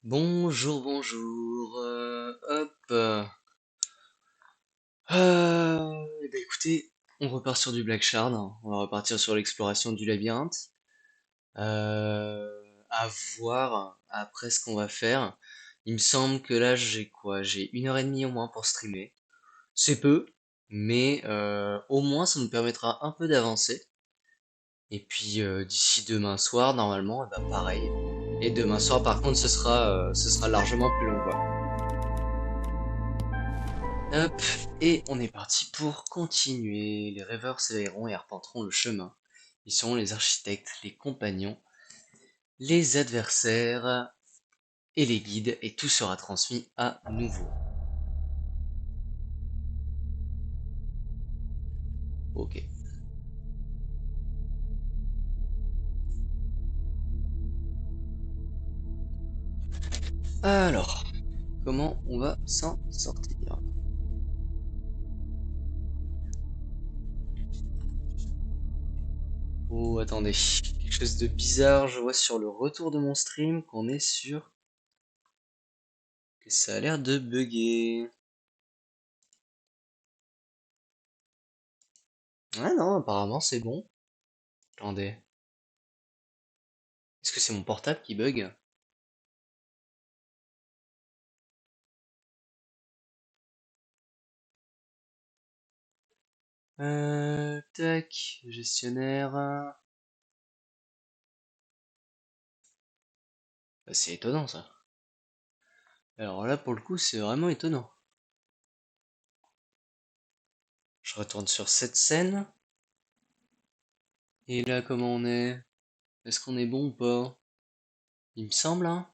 Bonjour, bonjour. Hop. Écoutez, on repart sur du Black Shard, hein. On va repartir sur l'exploration du labyrinthe. À voir après ce qu'on va faire. Il me semble que là j'ai quoi? J'ai 1 heure et demie au moins pour streamer. C'est peu, mais au moins ça nous permettra un peu d'avancer. Et puis d'ici demain soir, normalement, eh ben, pareil. Et demain soir, par contre, ce sera largement plus long, quoi. Hop, et on est parti pour continuer. Les rêveurs s'éveilleront et arpenteront le chemin. Ils seront les architectes, les compagnons, les adversaires et les guides, et tout sera transmis à nouveau. Ok. Alors, comment on va s'en sortir? Oh, attendez. Quelque chose de bizarre, je vois sur le retour de mon stream qu'on est sûr que ça a l'air de bugger. Ah non, apparemment c'est bon. Attendez. Est-ce que c'est mon portable qui bug? Tac, gestionnaire. Bah, c'est étonnant ça. Alors là, pour le coup, c'est vraiment étonnant. Je retourne sur cette scène. Et là, comment on est? Est-ce qu'on est bon ou pas? Il me semble, hein?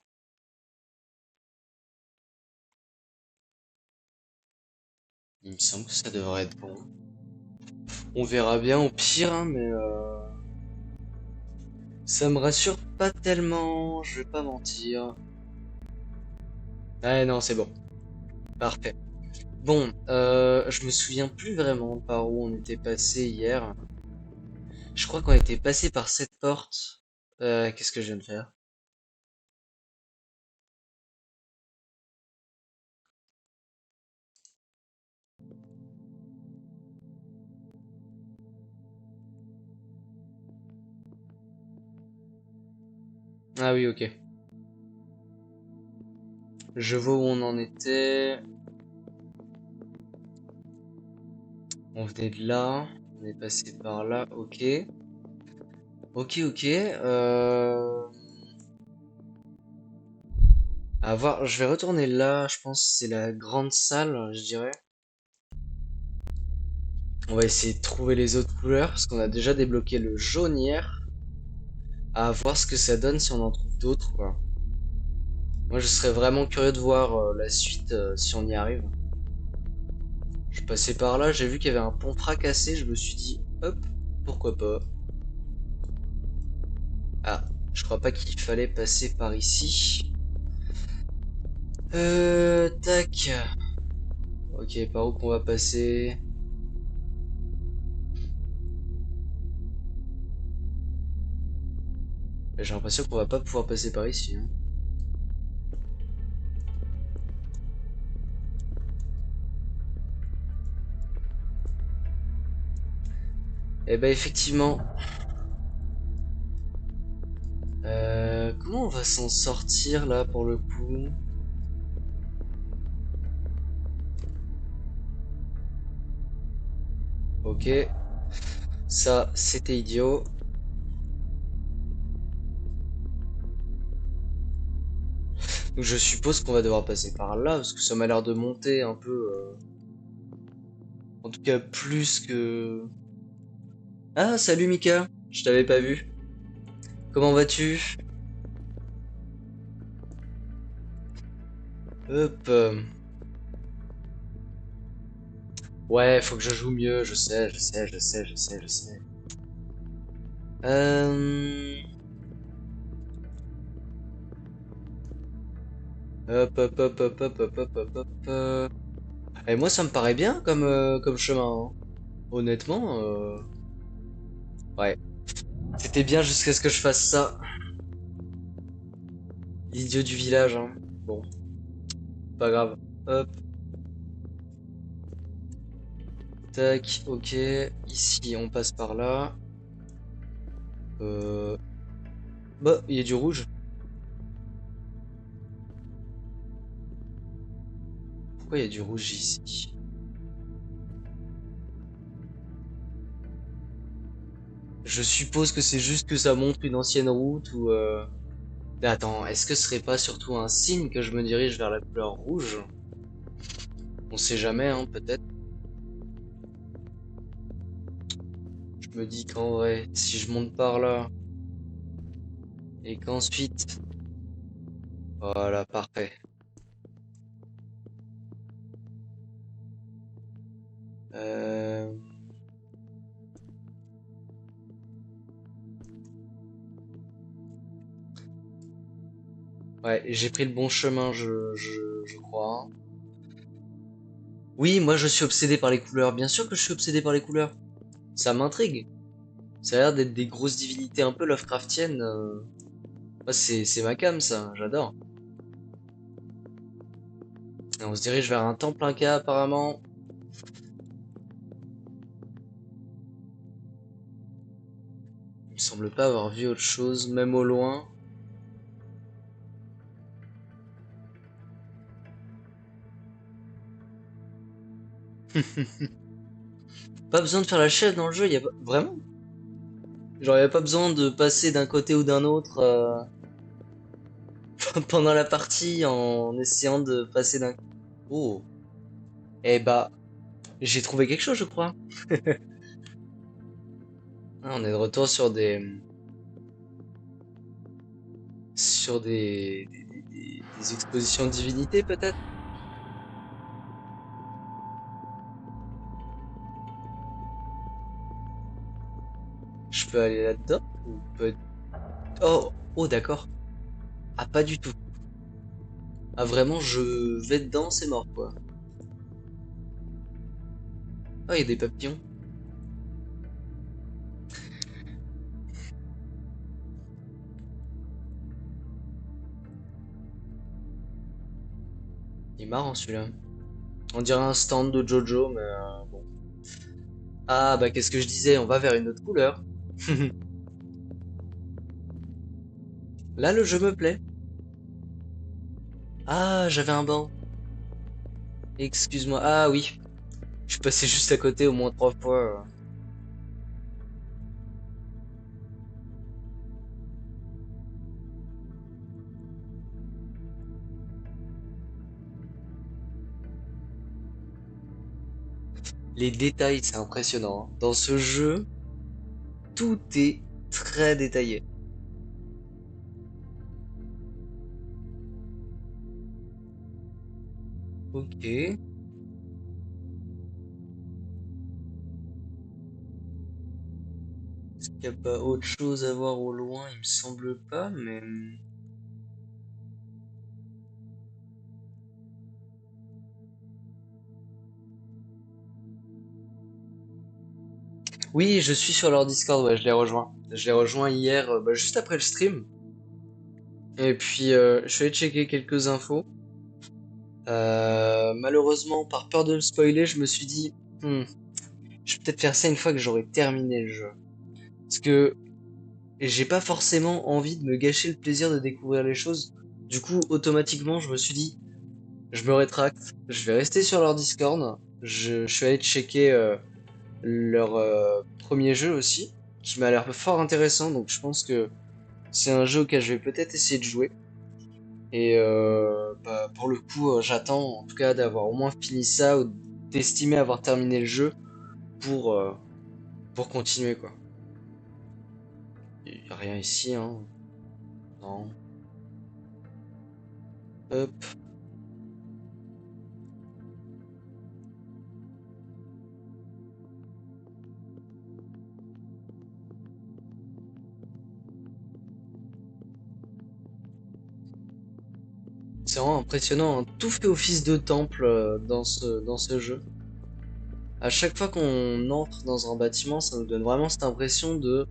Il me semble que ça devrait être bon. On verra bien au pire, hein, mais ça me rassure pas tellement, je vais pas mentir. Ah non, c'est bon. Parfait. Bon, je me souviens plus vraiment par où on était passé hier. Je crois qu'on était passé par cette porte. Qu'est-ce que je viens de faire? Ah oui, ok. Je vois où on en était. On venait de là. On est passé par là. Ok. Ok, ok. À voir. Je vais retourner là. Je pense que c'est la grande salle, je dirais. On va essayer de trouver les autres couleurs parce qu'on a déjà débloqué le jaune hier. À voir ce que ça donne si on en trouve d'autres, quoi. Moi, je serais vraiment curieux de voir la suite si on y arrive. Je passais par là, j'ai vu qu'il y avait un pont fracassé. Je me suis dit, hop, pourquoi pas. Ah, je crois pas qu'il fallait passer par ici. Tac. Ok, par où qu'on va passer? J'ai l'impression qu'on va pas pouvoir passer par ici, hein. Eh ben effectivement. Comment on va s'en sortir là pour le coup? Ok, ça c'était idiot. Donc je suppose qu'on va devoir passer par là parce que ça m'a l'air de monter un peu. En tout cas plus que. Ah salut Mika, je t'avais pas vu. Comment vas-tu? Hop. Ouais, faut que je joue mieux, je sais, je sais, je sais, je sais, je sais. Euh... Hop, hop, hop, hop, hop, hop, hop, hop, hop. Et moi, ça me paraît bien comme chemin, hein. Honnêtement, ouais. C'était bien jusqu'à ce que je fasse ça. L'idiot du village, hein. Bon, pas grave. Hop, tac, ok. Ici, on passe par là. Euh... Bah, il y a du rouge. Pourquoi il y a du rouge ici? Je suppose que c'est juste que ça montre une ancienne route ou... Mais attends, est-ce que ce serait pas surtout un signe que je me dirige vers la couleur rouge? On sait jamais, hein, peut-être. Je me dis qu'en vrai, si je monte par là et qu'ensuite... Voilà, parfait. Euh... Ouais, j'ai pris le bon chemin, je crois. Oui, moi je suis obsédé par les couleurs. Bien sûr que je suis obsédé par les couleurs. Ça m'intrigue. Ça a l'air d'être des grosses divinités un peu Lovecraftiennes. Moi, c'est ma came, ça. J'adore. Et on se dirige vers un temple inca, apparemment. Il me semble pas avoir vu autre chose, même au loin. Pas besoin de faire la chef dans le jeu, y a pas... Vraiment? Genre, y a pas besoin de passer d'un côté ou d'un autre pendant la partie en essayant de passer d'un... Oh. Eh bah, j'ai trouvé quelque chose, je crois. Ah, on est de retour sur des expositions de divinités, peut-être? Je peux aller là-dedans? Ou peut... Oh, oh, d'accord. Ah, pas du tout. Ah, vraiment, je vais dedans, c'est mort, quoi. Ah, il y a des papillons. Il est marrant, celui-là. On dirait un stand de Jojo, mais bon. Ah, bah, qu'est-ce que je disais? On va vers une autre couleur. Là, le jeu me plaît. Ah, j'avais un banc. Excuse-moi. Ah, oui. Je suis passé juste à côté au moins 3 fois. Les détails, c'est impressionnant, hein. Dans ce jeu, tout est très détaillé. Ok. Est-ce qu'il n'y a pas autre chose à voir au loin? Il me semble pas, mais... Oui, je suis sur leur Discord, ouais, je l'ai rejoint. Je l'ai rejoint hier, bah, juste après le stream. Et puis, je suis allé checker quelques infos. Malheureusement, par peur de le spoiler, je me suis dit, Hmm, je vais peut-être faire ça une fois que j'aurai terminé le jeu. Parce que j'ai pas forcément envie de me gâcher le plaisir de découvrir les choses. Du coup, automatiquement, je me suis dit, je me rétracte, je vais rester sur leur Discord. Je suis allé checker leur premier jeu aussi, qui m'a l'air fort intéressant. Donc je pense que c'est un jeu auquel je vais peut-être essayer de jouer. Et bah, pour le coup, j'attends en tout cas d'avoir au moins fini ça ou d'estimer avoir terminé le jeu pour, euh, pour continuer quoi. Il n'y a rien ici, hein. Non. Hop. C'est vraiment impressionnant, hein. Tout fait office de temple dans ce jeu. À chaque fois qu'on entre dans un bâtiment, ça nous donne vraiment cette impression de...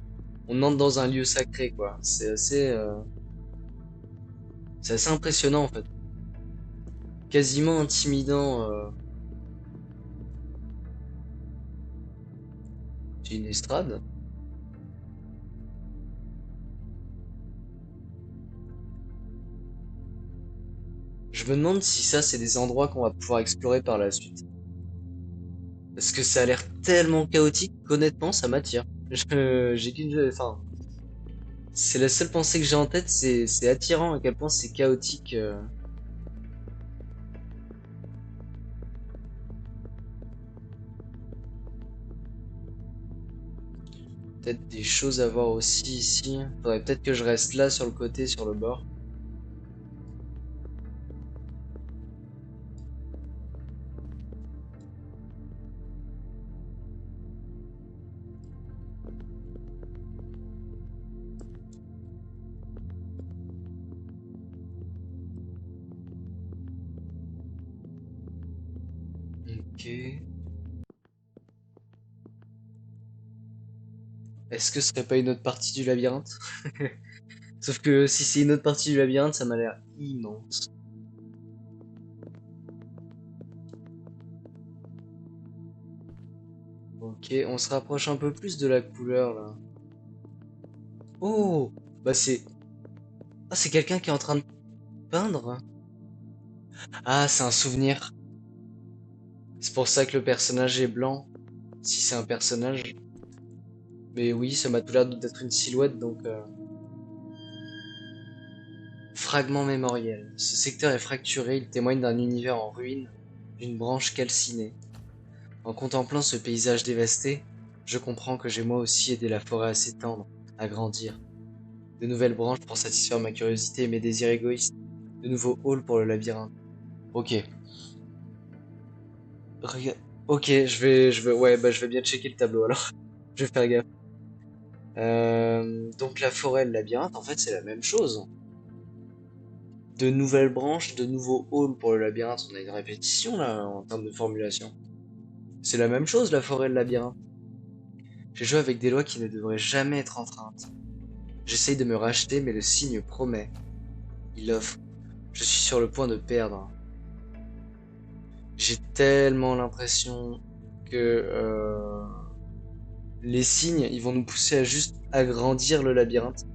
On entre dans un lieu sacré, quoi. C'est assez impressionnant, en fait. quasiment intimidant. C'est une estrade. Je me demande si ça, c'est des endroits qu'on va pouvoir explorer par la suite. Parce que ça a l'air tellement chaotique qu'honnêtement, ça m'attire. J'ai qu'une... Enfin, c'est la seule pensée que j'ai en tête, c'est attirant à quel point c'est chaotique. Peut-être des choses à voir aussi ici. Faudrait peut-être que je reste là sur le côté, sur le bord. Ok. Est-ce que ce serait pas une autre partie du labyrinthe? Sauf que si c'est une autre partie du labyrinthe, ça m'a l'air immense. Ok, on se rapproche un peu plus de la couleur là. Oh! Bah c'est... Ah, c'est quelqu'un qui est en train de peindre? Ah, c'est un souvenir. C'est pour ça que le personnage est blanc. Si c'est un personnage. Mais oui, ça m'a tout l'air d'être une silhouette, donc... Fragment mémoriel. Ce secteur est fracturé, il témoigne d'un univers en ruine, d'une branche calcinée. En contemplant ce paysage dévasté, je comprends que j'ai moi aussi aidé la forêt à s'étendre, à grandir. De nouvelles branches pour satisfaire ma curiosité et mes désirs égoïstes. De nouveaux halls pour le labyrinthe. Ok. Ok, ouais, bah, je vais bien checker le tableau alors. Je vais faire gaffe. Donc la forêt et le labyrinthe, en fait, c'est la même chose. De nouvelles branches, de nouveaux halls pour le labyrinthe. On a une répétition là en termes de formulation. C'est la même chose, la forêt et le labyrinthe. J'ai joué avec des lois qui ne devraient jamais être enfreintes. J'essaye de me racheter, mais le signe promet. Il offre. Je suis sur le point de perdre. J'ai tellement l'impression que les signes, ils vont nous pousser à juste agrandir le labyrinthe.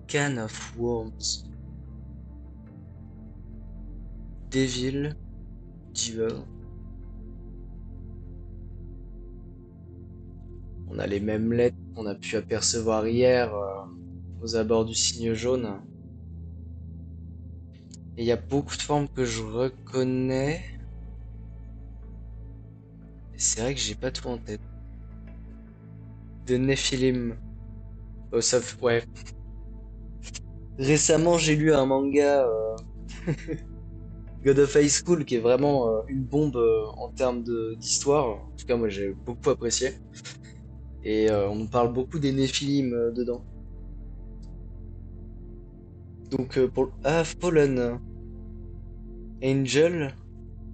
Can of Worms. Devil. Devil. On a les mêmes lettres qu'on a pu apercevoir hier aux abords du signe jaune. Et il y a beaucoup de formes que je reconnais. Et c'est vrai que j'ai pas tout en tête. De Nephilim. Oh, ouais. Récemment, j'ai lu un manga God of High School qui est vraiment une bombe en termes d'histoire. En tout cas, moi j'ai beaucoup apprécié. Et on nous parle beaucoup des Néphilim dedans. Donc Ah, Fallen Angel.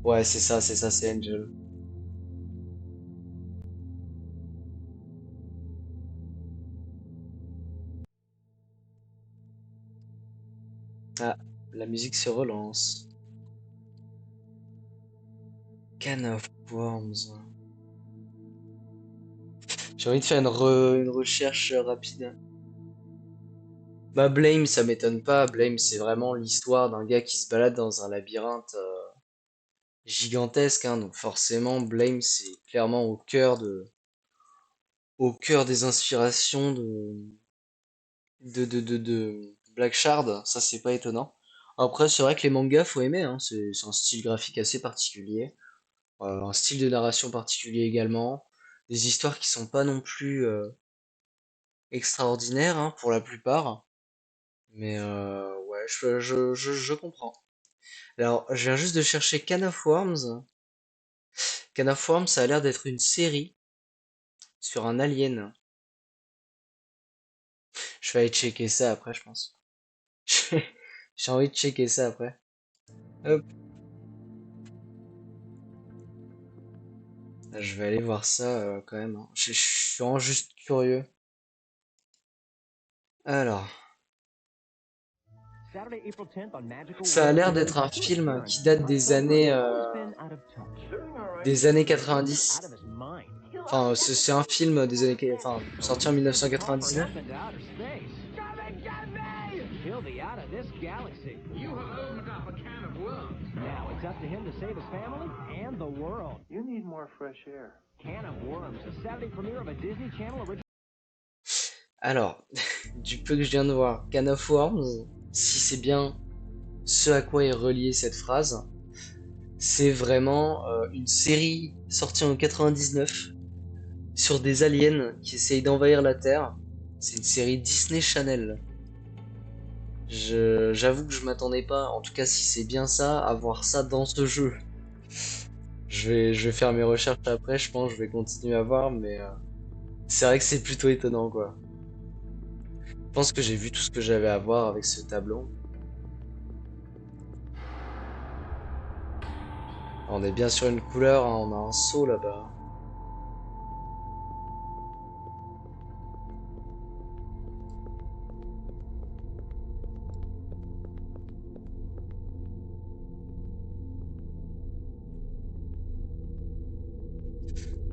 Ouais, c'est ça, c'est Angel. Ah, la musique se relance. Can of Worms. J'ai envie de faire une recherche rapide. Bah Blame, ça m'étonne pas. Blame, c'est vraiment l'histoire d'un gars qui se balade dans un labyrinthe gigantesque, hein. Donc forcément, Blame, c'est clairement au cœur des inspirations de Black Shard. Ça, c'est pas étonnant. Après, c'est vrai que les mangas, faut aimer, hein. C'est un style graphique assez particulier, un style de narration particulier également. Des histoires qui sont pas non plus extraordinaires, hein, pour la plupart. Mais ouais, je comprends. Alors, je viens juste de chercher Can of Worms. Can of Worms, ça a l'air d'être une série sur un alien. Je vais aller checker ça après, je pense. J'ai envie de checker ça après. Hop, je vais aller voir ça quand même, hein. Je suis vraiment juste curieux. Alors. Ça a l'air d'être un film qui date des années 90. Enfin, c'est un film des enfin, sorti en 1999. Alors, du peu que je viens de voir, Can of Worms, si c'est bien ce à quoi est reliée cette phrase, c'est vraiment une série sortie en 99 sur des aliens qui essayent d'envahir la Terre. C'est une série Disney Channel. J'avoue que je m'attendais pas, en tout cas si c'est bien ça, à voir ça dans ce jeu. Je vais faire mes recherches après, je pense, je vais continuer à voir, mais c'est vrai que c'est plutôt étonnant, quoi. Je pense que j'ai vu tout ce que j'avais à voir avec ce tableau. On est bien sur une couleur, hein, on a un saut là-bas.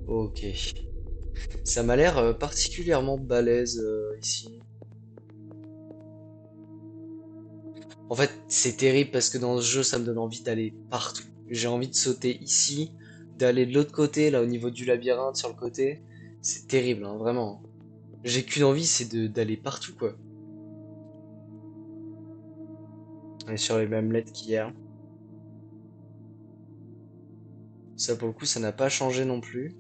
Ok. Ça m'a l'air particulièrement balèze ici. En fait, c'est terrible parce que dans ce jeu, ça me donne envie d'aller partout. J'ai envie de sauter ici, d'aller de l'autre côté, là au niveau du labyrinthe sur le côté. C'est terrible, hein, vraiment. J'ai qu'une envie, c'est d'aller partout, quoi. On est sur les mêmes lettres qu'hier. Ça, pour le coup, ça n'a pas changé non plus.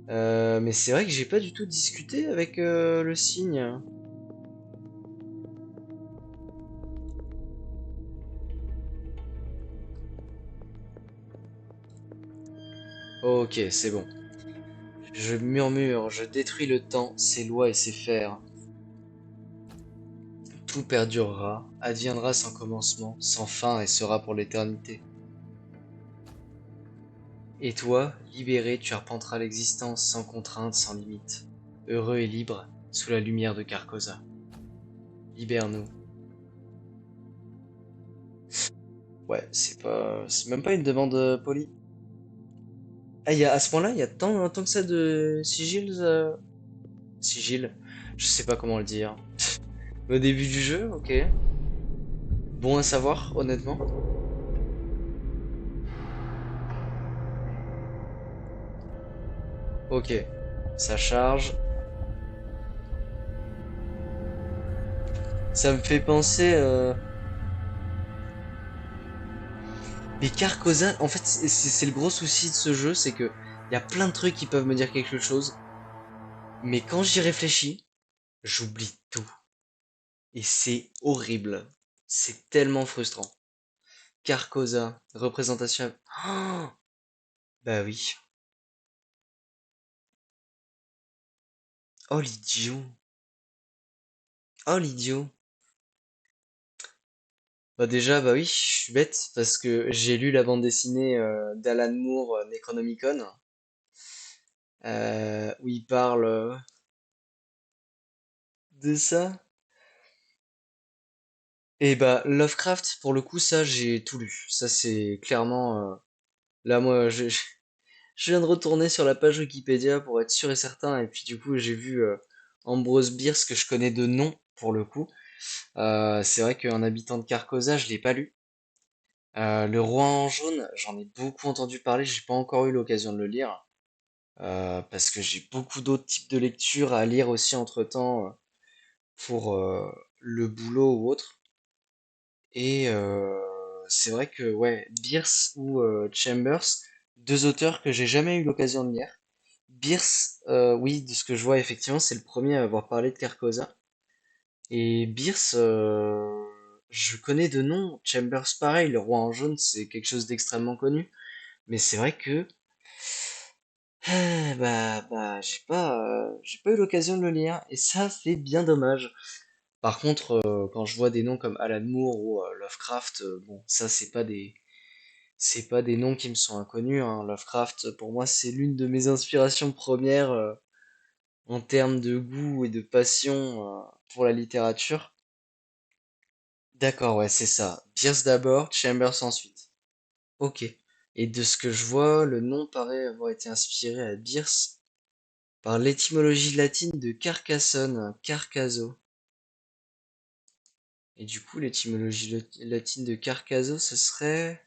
Mais c'est vrai que j'ai pas du tout discuté avec le cygne. Ok, c'est bon. Je murmure, je détruis le temps, ses lois et ses fers. Tout perdurera, adviendra sans commencement, sans fin et sera pour l'éternité. Et toi, libéré, tu arpenteras l'existence sans contrainte, sans limite. Heureux et libre, sous la lumière de Carcosa. Libère-nous. Ouais, c'est même pas une demande polie. Ah, à ce point-là, il y a tant que ça de sigils, sigil. Je sais pas comment le dire. Au début du jeu, ok. Bon à savoir, honnêtement. Ok. Ça charge. Ça me fait penser. Mais Carcosa, en fait, c'est le gros souci de ce jeu, c'est que il y a plein de trucs qui peuvent me dire quelque chose, mais quand j'y réfléchis, j'oublie tout. Et c'est horrible. C'est tellement frustrant. Carcosa, représentation. Oh, bah oui. Oh l'idiot. Oh l'idiot. Bah déjà, bah oui, je suis bête parce que j'ai lu la bande dessinée d'Alan Moore, Necronomicon, où il parle de ça. Et bah Lovecraft, pour le coup, ça j'ai tout lu. Ça c'est clairement là moi je viens de retourner sur la page Wikipédia pour être sûr et certain et puis du coup j'ai vu Ambrose Bierce que je connais de nom pour le coup. C'est vrai qu'un habitant de Carcosa, je l'ai pas lu. Le Roi en jaune, j'en ai beaucoup entendu parler, j'ai pas encore eu l'occasion de le lire parce que j'ai beaucoup d'autres types de lectures à lire aussi entre-temps pour le boulot ou autre. Et c'est vrai que ouais, Bierce ou Chambers, deux auteurs que j'ai jamais eu l'occasion de lire. Bierce, oui, de ce que je vois effectivement, c'est le premier à avoir parlé de Carcosa. Et Bierce, je connais de nom. Chambers, pareil, le roi en jaune, c'est quelque chose d'extrêmement connu. Mais c'est vrai que j'ai pas eu l'occasion de le lire. Et ça, c'est bien dommage. Par contre, quand je vois des noms comme Alan Moore ou Lovecraft, bon, ça c'est pas des noms qui me sont inconnus, hein. Lovecraft, pour moi, c'est l'une de mes inspirations premières en termes de goût et de passion pour la littérature. D'accord, ouais, c'est ça. Pierce d'abord, Chambers ensuite. Ok. Et de ce que je vois, le nom paraît avoir été inspiré à Beers par l'étymologie latine de Carcassonne, Carcaso. Et du coup, l'étymologie latine de Carcaso, ce serait...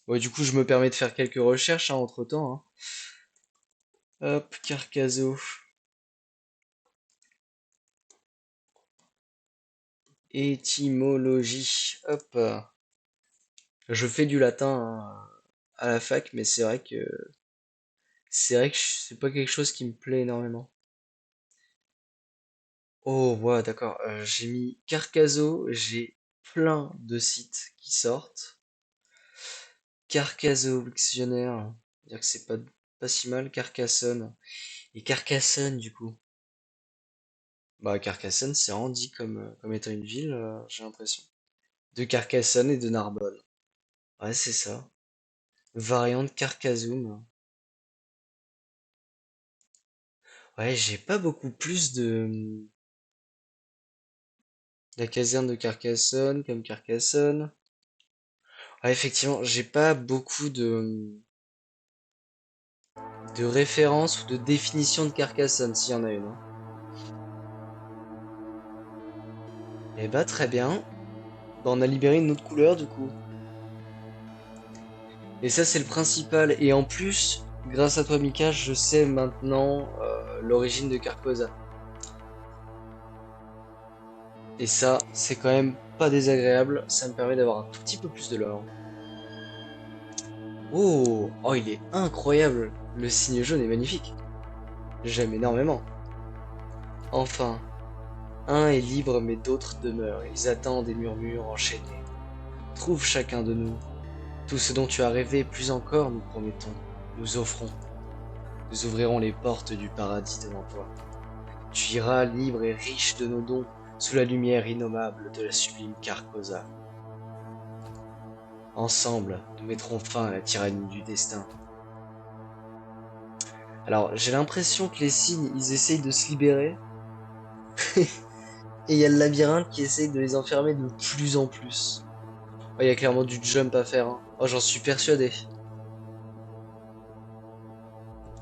Ouais, du coup, je me permets de faire quelques recherches, hein, entre-temps, hein. Hop, Carcaso. Étymologie. Hop. Je fais du latin, hein, à la fac, mais c'est vrai que c'est pas quelque chose qui me plaît énormément. Oh, ouais, d'accord. J'ai mis Carcaso, j'ai plein de sites qui sortent. Carcaso, dictionnaire. Dire que c'est pas si mal, Carcassonne. Et Carcassonne, du coup. Bah, Carcassonne, c'est rendu comme étant une ville, j'ai l'impression. De Carcassonne et de Narbonne. Ouais, c'est ça. Variante Carcassonne. Ouais, j'ai pas beaucoup plus de la caserne de Carcassonne comme Carcassonne. Ouais, effectivement, j'ai pas beaucoup de références ou de définition de Carcassonne, s'il y en a une, hein. Eh bah, très bien. Bah, on a libéré une autre couleur, du coup. Et ça, c'est le principal. Et en plus, grâce à toi, Mika, je sais maintenant l'origine de Carcosa. Et ça, c'est quand même pas désagréable. Ça me permet d'avoir un tout petit peu plus de lore. Oh, oh, il est incroyable. Le signe jaune est magnifique. J'aime énormément. Enfin, un est libre mais d'autres demeurent. Ils attendent et murmurent enchaînés. Trouve chacun de nous. Tout ce dont tu as rêvé, plus encore, nous promettons. Nous offrons. Nous ouvrirons les portes du paradis devant toi. Tu iras libre et riche de nos dons, sous la lumière innommable de la sublime Carcosa. Ensemble, nous mettrons fin à la tyrannie du destin. Alors, j'ai l'impression que les signes, ils essayent de se libérer, et il y a le labyrinthe qui essaye de les enfermer de plus en plus. Oh, il y a clairement du jump à faire, hein. Oh, j'en suis persuadé.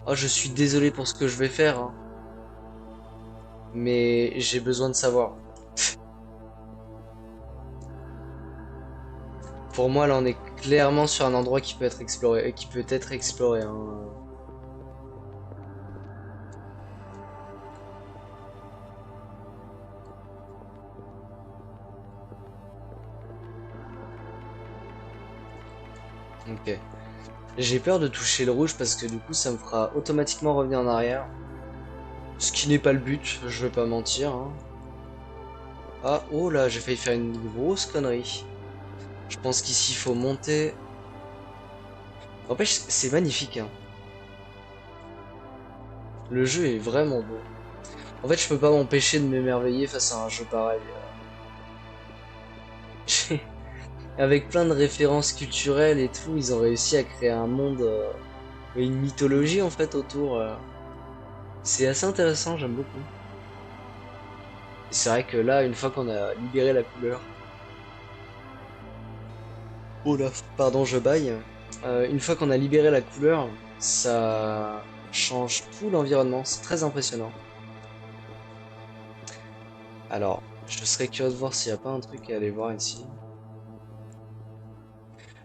Oh, je suis désolé pour ce que je vais faire, hein, mais j'ai besoin de savoir. Pour moi, là, on est clairement sur un endroit qui peut être exploré, hein. Ok. J'ai peur de toucher le rouge parce que du coup, ça me fera automatiquement revenir en arrière. Ce qui n'est pas le but, je vais pas mentir, hein. Ah, oh là, j'ai failli faire une grosse connerie. Je pense qu'ici, il faut monter. N'empêche, c'est magnifique, hein. Le jeu est vraiment beau. En fait, je peux pas m'empêcher de m'émerveiller face à un jeu pareil. Avec plein de références culturelles et tout, ils ont réussi à créer un monde, une mythologie en fait autour. C'est assez intéressant, j'aime beaucoup. Et c'est vrai que là, une fois qu'on a libéré la couleur, oh là, pardon, je baille. Une fois qu'on a libéré la couleur, ça change tout l'environnement. C'est très impressionnant. Alors, je serais curieux de voir s'il n'y a pas un truc à aller voir ici.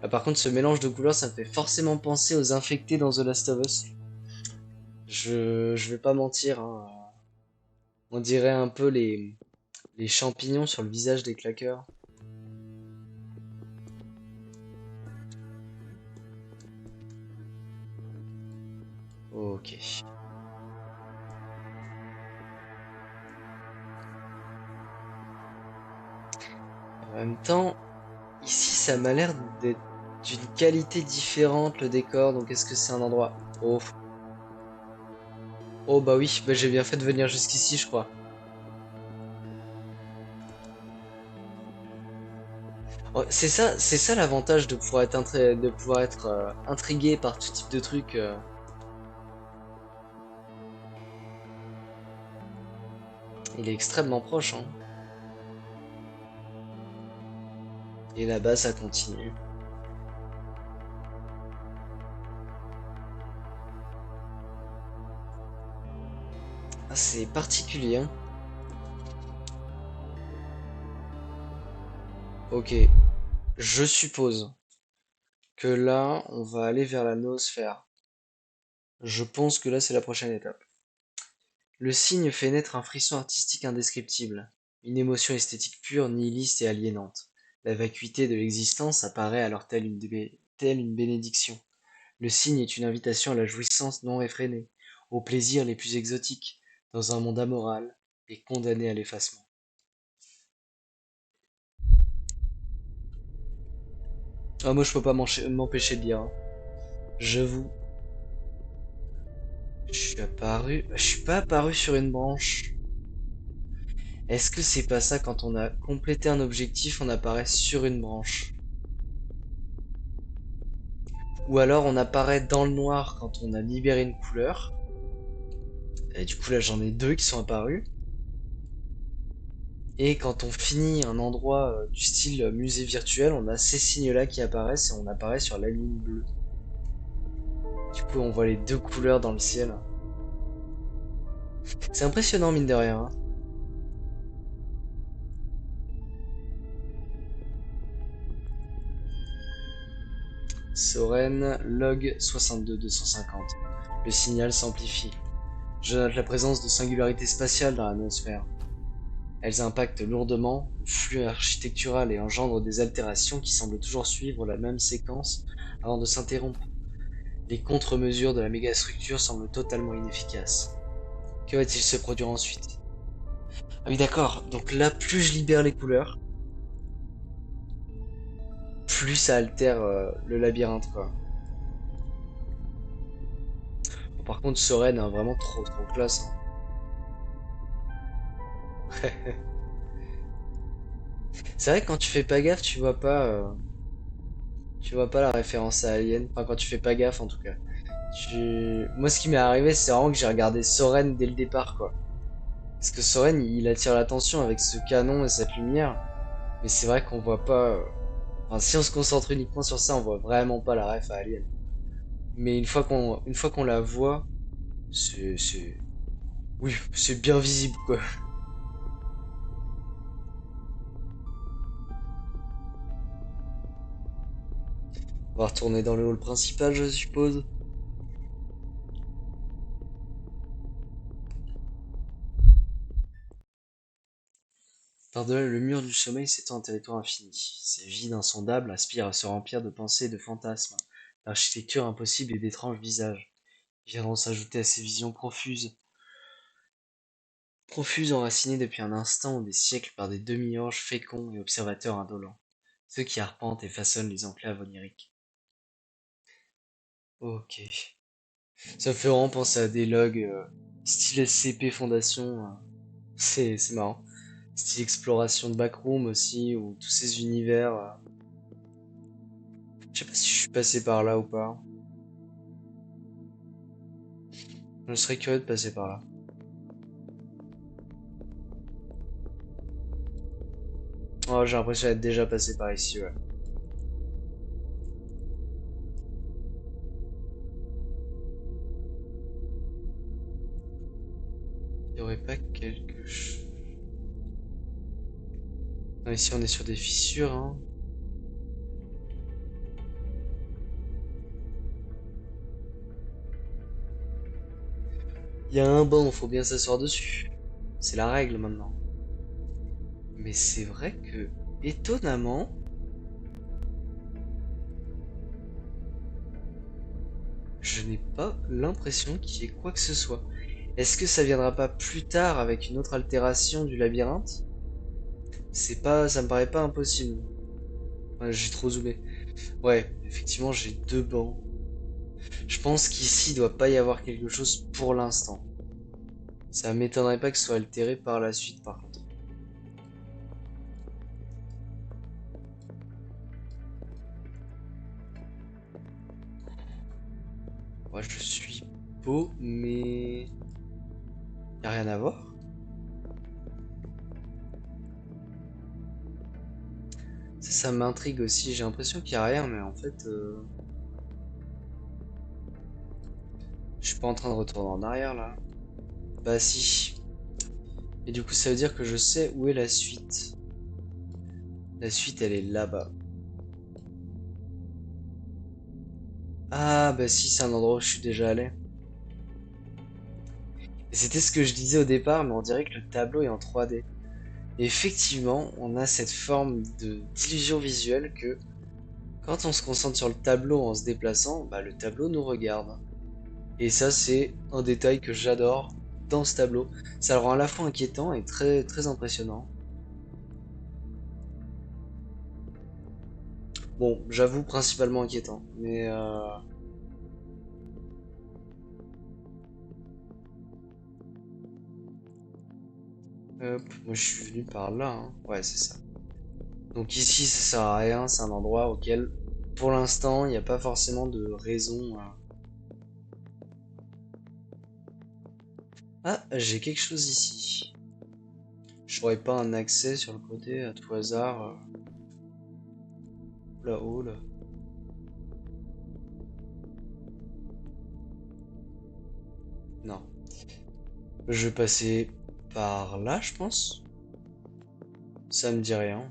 Ah, par contre, ce mélange de couleurs, ça me fait forcément penser aux infectés dans The Last of Us. Je vais pas mentir, hein. On dirait un peu les champignons sur le visage des claqueurs. Ok. En même temps, ici, ça m'a l'air d'être d'une qualité différente le décor. Donc, est-ce que c'est un endroit... Oh, oh bah oui, bah j'ai bien fait de venir jusqu'ici, je crois. Oh, c'est ça l'avantage de pouvoir être, intrigué par tout type de trucs. Il est extrêmement proche, hein. Et là-bas, ça continue. Ah, c'est particulier, hein. Ok, je suppose que là, on va aller vers la noosphère. Je pense que là, c'est la prochaine étape. Le signe fait naître un frisson artistique indescriptible, une émotion esthétique pure, nihiliste et aliénante. La vacuité de l'existence apparaît alors telle une bénédiction. Le signe est une invitation à la jouissance non réfrénée, aux plaisirs les plus exotiques, dans un monde amoral et condamné à l'effacement. Ah, moi, je peux pas m'empêcher de lire, hein. J'avoue, je suis pas apparu sur une branche. Est-ce que c'est pas ça quand on a complété un objectif, on apparaît sur une branche? Ou alors on apparaît dans le noir quand on a libéré une couleur. Et du coup là j'en ai deux qui sont apparus. Et quand on finit un endroit du style musée virtuel, on a ces signes-là qui apparaissent et on apparaît sur la ligne bleue. Du coup on voit les deux couleurs dans le ciel. C'est impressionnant mine de rien, hein. Soren log 62250. Le signal s'amplifie. Je note la présence de singularités spatiales dans l'atmosphère. Elles impactent lourdement le flux architectural et engendrent des altérations qui semblent toujours suivre la même séquence avant de s'interrompre. Les contre-mesures de la mégastructure semblent totalement inefficaces. Que va-t-il se produire ensuite? Ah oui d'accord, donc là plus je libère les couleurs, plus ça altère le labyrinthe quoi. Bon, par contre Soren a vraiment trop classe, hein. C'est vrai que quand tu fais pas gaffe tu vois pas la référence à Alien, enfin quand tu fais pas gaffe en tout cas. Moi, ce qui m'est arrivé, c'est vraiment que j'ai regardé Soren dès le départ, quoi. Parce que Soren, il attire l'attention avec ce canon et cette lumière. Mais c'est vrai qu'on voit pas. Enfin, si on se concentre uniquement sur ça, on voit vraiment pas la ref à Alien. Mais une fois qu'on la voit, oui, c'est bien visible, quoi. On va retourner dans le hall principal, je suppose. Par-delà le mur du sommeil s'étend un territoire infini. Ces vides insondables aspirent à se remplir de pensées et de fantasmes, d'architecture impossible et d'étranges visages viendront s'ajouter à ces visions profuses enracinées depuis un instant ou des siècles par des demi-anges féconds et observateurs indolents, ceux qui arpentent et façonnent les enclaves oniriques. Ok. Ça me fait vraiment penser à des logs style SCP Fondation. C'est marrant. Style exploration de backroom aussi, ou tous ces univers. Je sais pas si je suis passé par là ou pas. Je serais curieux de passer par là. Oh, j'ai l'impression d'être déjà passé par ici, ouais. Y aurait pas quelque chose. Non, ici on est sur des fissures, hein. Il y a un banc, faut bien s'asseoir dessus. C'est la règle maintenant. Mais c'est vrai que, étonnamment, je n'ai pas l'impression qu'il y ait quoi que ce soit. Est-ce que ça viendra pas plus tard avec une autre altération du labyrinthe? C'est pas, ça me paraît pas impossible. Ouais, j'ai trop zoomé. Ouais, effectivement, j'ai deux bancs. Je pense qu'ici, il doit pas y avoir quelque chose pour l'instant. Ça m'étonnerait pas que ce soit altéré par la suite, par contre. Moi, je suis beau, mais y a rien à voir. Ça m'intrigue aussi. J'ai l'impression qu'il y a rien, mais en fait, je suis pas en train de retourner en arrière là. Bah si. Et du coup, ça veut dire que je sais où est la suite. La suite, elle est là-bas. Ah bah si, c'est un endroit où je suis déjà allé. Et c'était ce que je disais au départ, mais on dirait que le tableau est en 3D. Et effectivement, on a cette forme de d'illusion visuelle que quand on se concentre sur le tableau en se déplaçant, bah le tableau nous regarde. Et ça, c'est un détail que j'adore dans ce tableau. Ça le rend à la fois inquiétant et très très impressionnant. Bon, j'avoue principalement inquiétant, mais hop, moi je suis venu par là, hein. Ouais, c'est ça. Donc ici, ça sert à rien, c'est un endroit auquel, pour l'instant, il n'y a pas forcément de raison. Ah, j'ai quelque chose ici. J'aurais pas un accès sur le côté à tout hasard, là-haut, là. Non. Je vais passer par là, je pense. Ça me dit rien.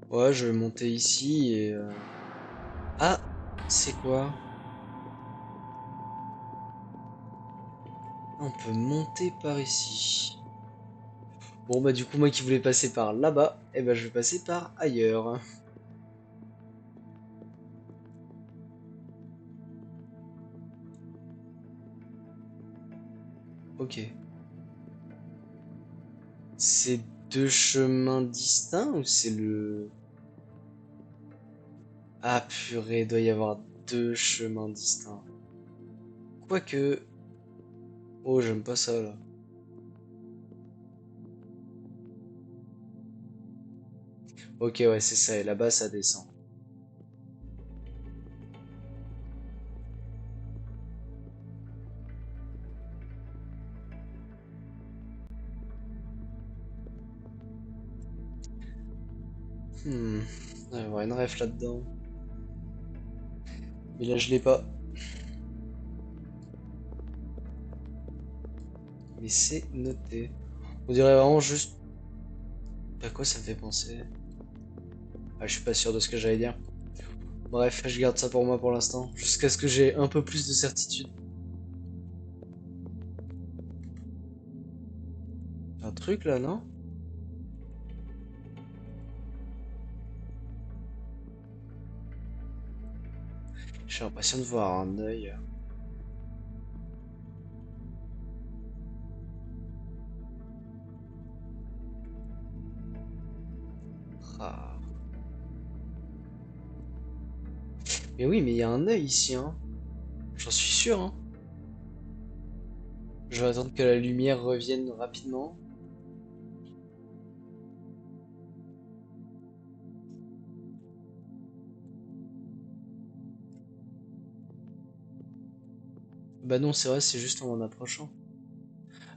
Ouais, je vais monter ici et... Ah, c'est quoi? On peut monter par ici. Bon, bah du coup, moi qui voulais passer par là-bas, eh ben je vais passer par ailleurs. Ok. C'est deux chemins distincts ou c'est le... Ah purée, il doit y avoir deux chemins distincts. Quoique... Oh, j'aime pas ça là. Ok, ouais, c'est ça, et là-bas ça descend. Hmm, il va y avoir une ref là-dedans. Mais là je l'ai pas. Mais c'est noté. On dirait vraiment juste... À quoi ça me fait penser? Ah, je suis pas sûr de ce que j'allais dire. Bref, je garde ça pour moi pour l'instant, jusqu'à ce que j'ai un peu plus de certitude. Un truc là, non? J'ai l'impression de voir un œil. Ah. Mais oui, mais il y a un œil ici, hein. J'en suis sûr, hein. Je vais attendre que la lumière revienne rapidement. Bah non, c'est vrai, c'est juste en m'en approchant.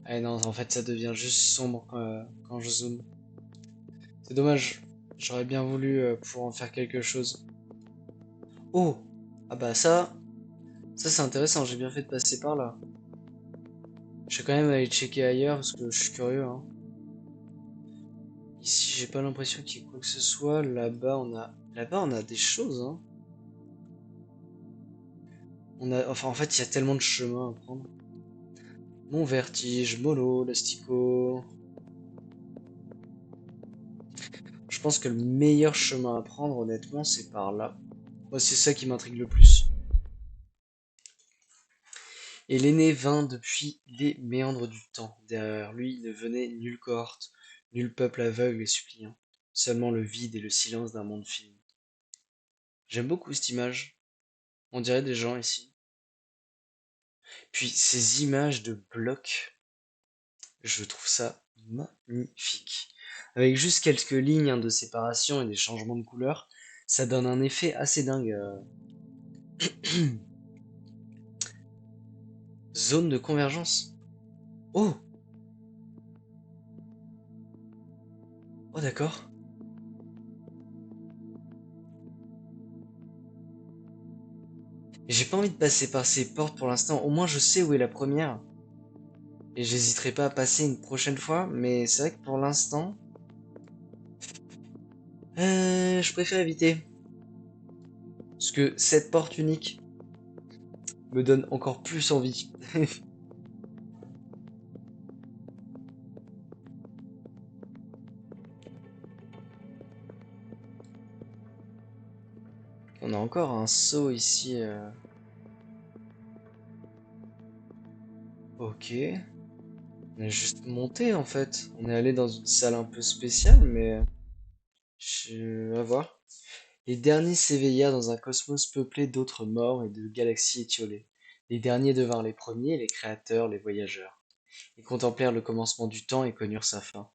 Ah non, en fait, ça devient juste sombre quand je zoome. C'est dommage. J'aurais bien voulu pouvoir en faire quelque chose. Oh! Ah bah ça c'est intéressant, j'ai bien fait de passer par là. Je vais quand même aller checker ailleurs parce que je suis curieux, hein. Ici, j'ai pas l'impression qu'il y ait quoi que ce soit. Là-bas, on a des choses, hein. Enfin, en fait, il y a tellement de chemins à prendre. Mon vertige, mollo, l'astico. Je pense que le meilleur chemin à prendre, honnêtement, c'est par là. Moi, c'est ça qui m'intrigue le plus. Et l'aîné vint depuis les méandres du temps. Derrière lui ne venait nulle cohorte, nul peuple aveugle et suppliant. Seulement le vide et le silence d'un monde fini. J'aime beaucoup cette image. On dirait des gens ici. Puis ces images de blocs, je trouve ça magnifique. Avec juste quelques lignes hein, de séparation et des changements de couleur, ça donne un effet assez dingue. Zone de convergence. Oh, Oh d'accord. J'ai pas envie de passer par ces portes pour l'instant. Au moins je sais où est la première. Et j'hésiterai pas à passer une prochaine fois. Mais c'est vrai que pour l'instant, je préfère éviter. Parce que cette porte unique me donne encore plus envie. On a encore un saut ici. Ok. On a juste monté en fait. On est allé dans une salle un peu spéciale, mais je vais voir. Les derniers s'éveillèrent dans un cosmos peuplé d'autres morts et de galaxies étiolées. Les derniers devinrent les premiers, les créateurs, les voyageurs. Ils contemplèrent le commencement du temps et connurent sa fin.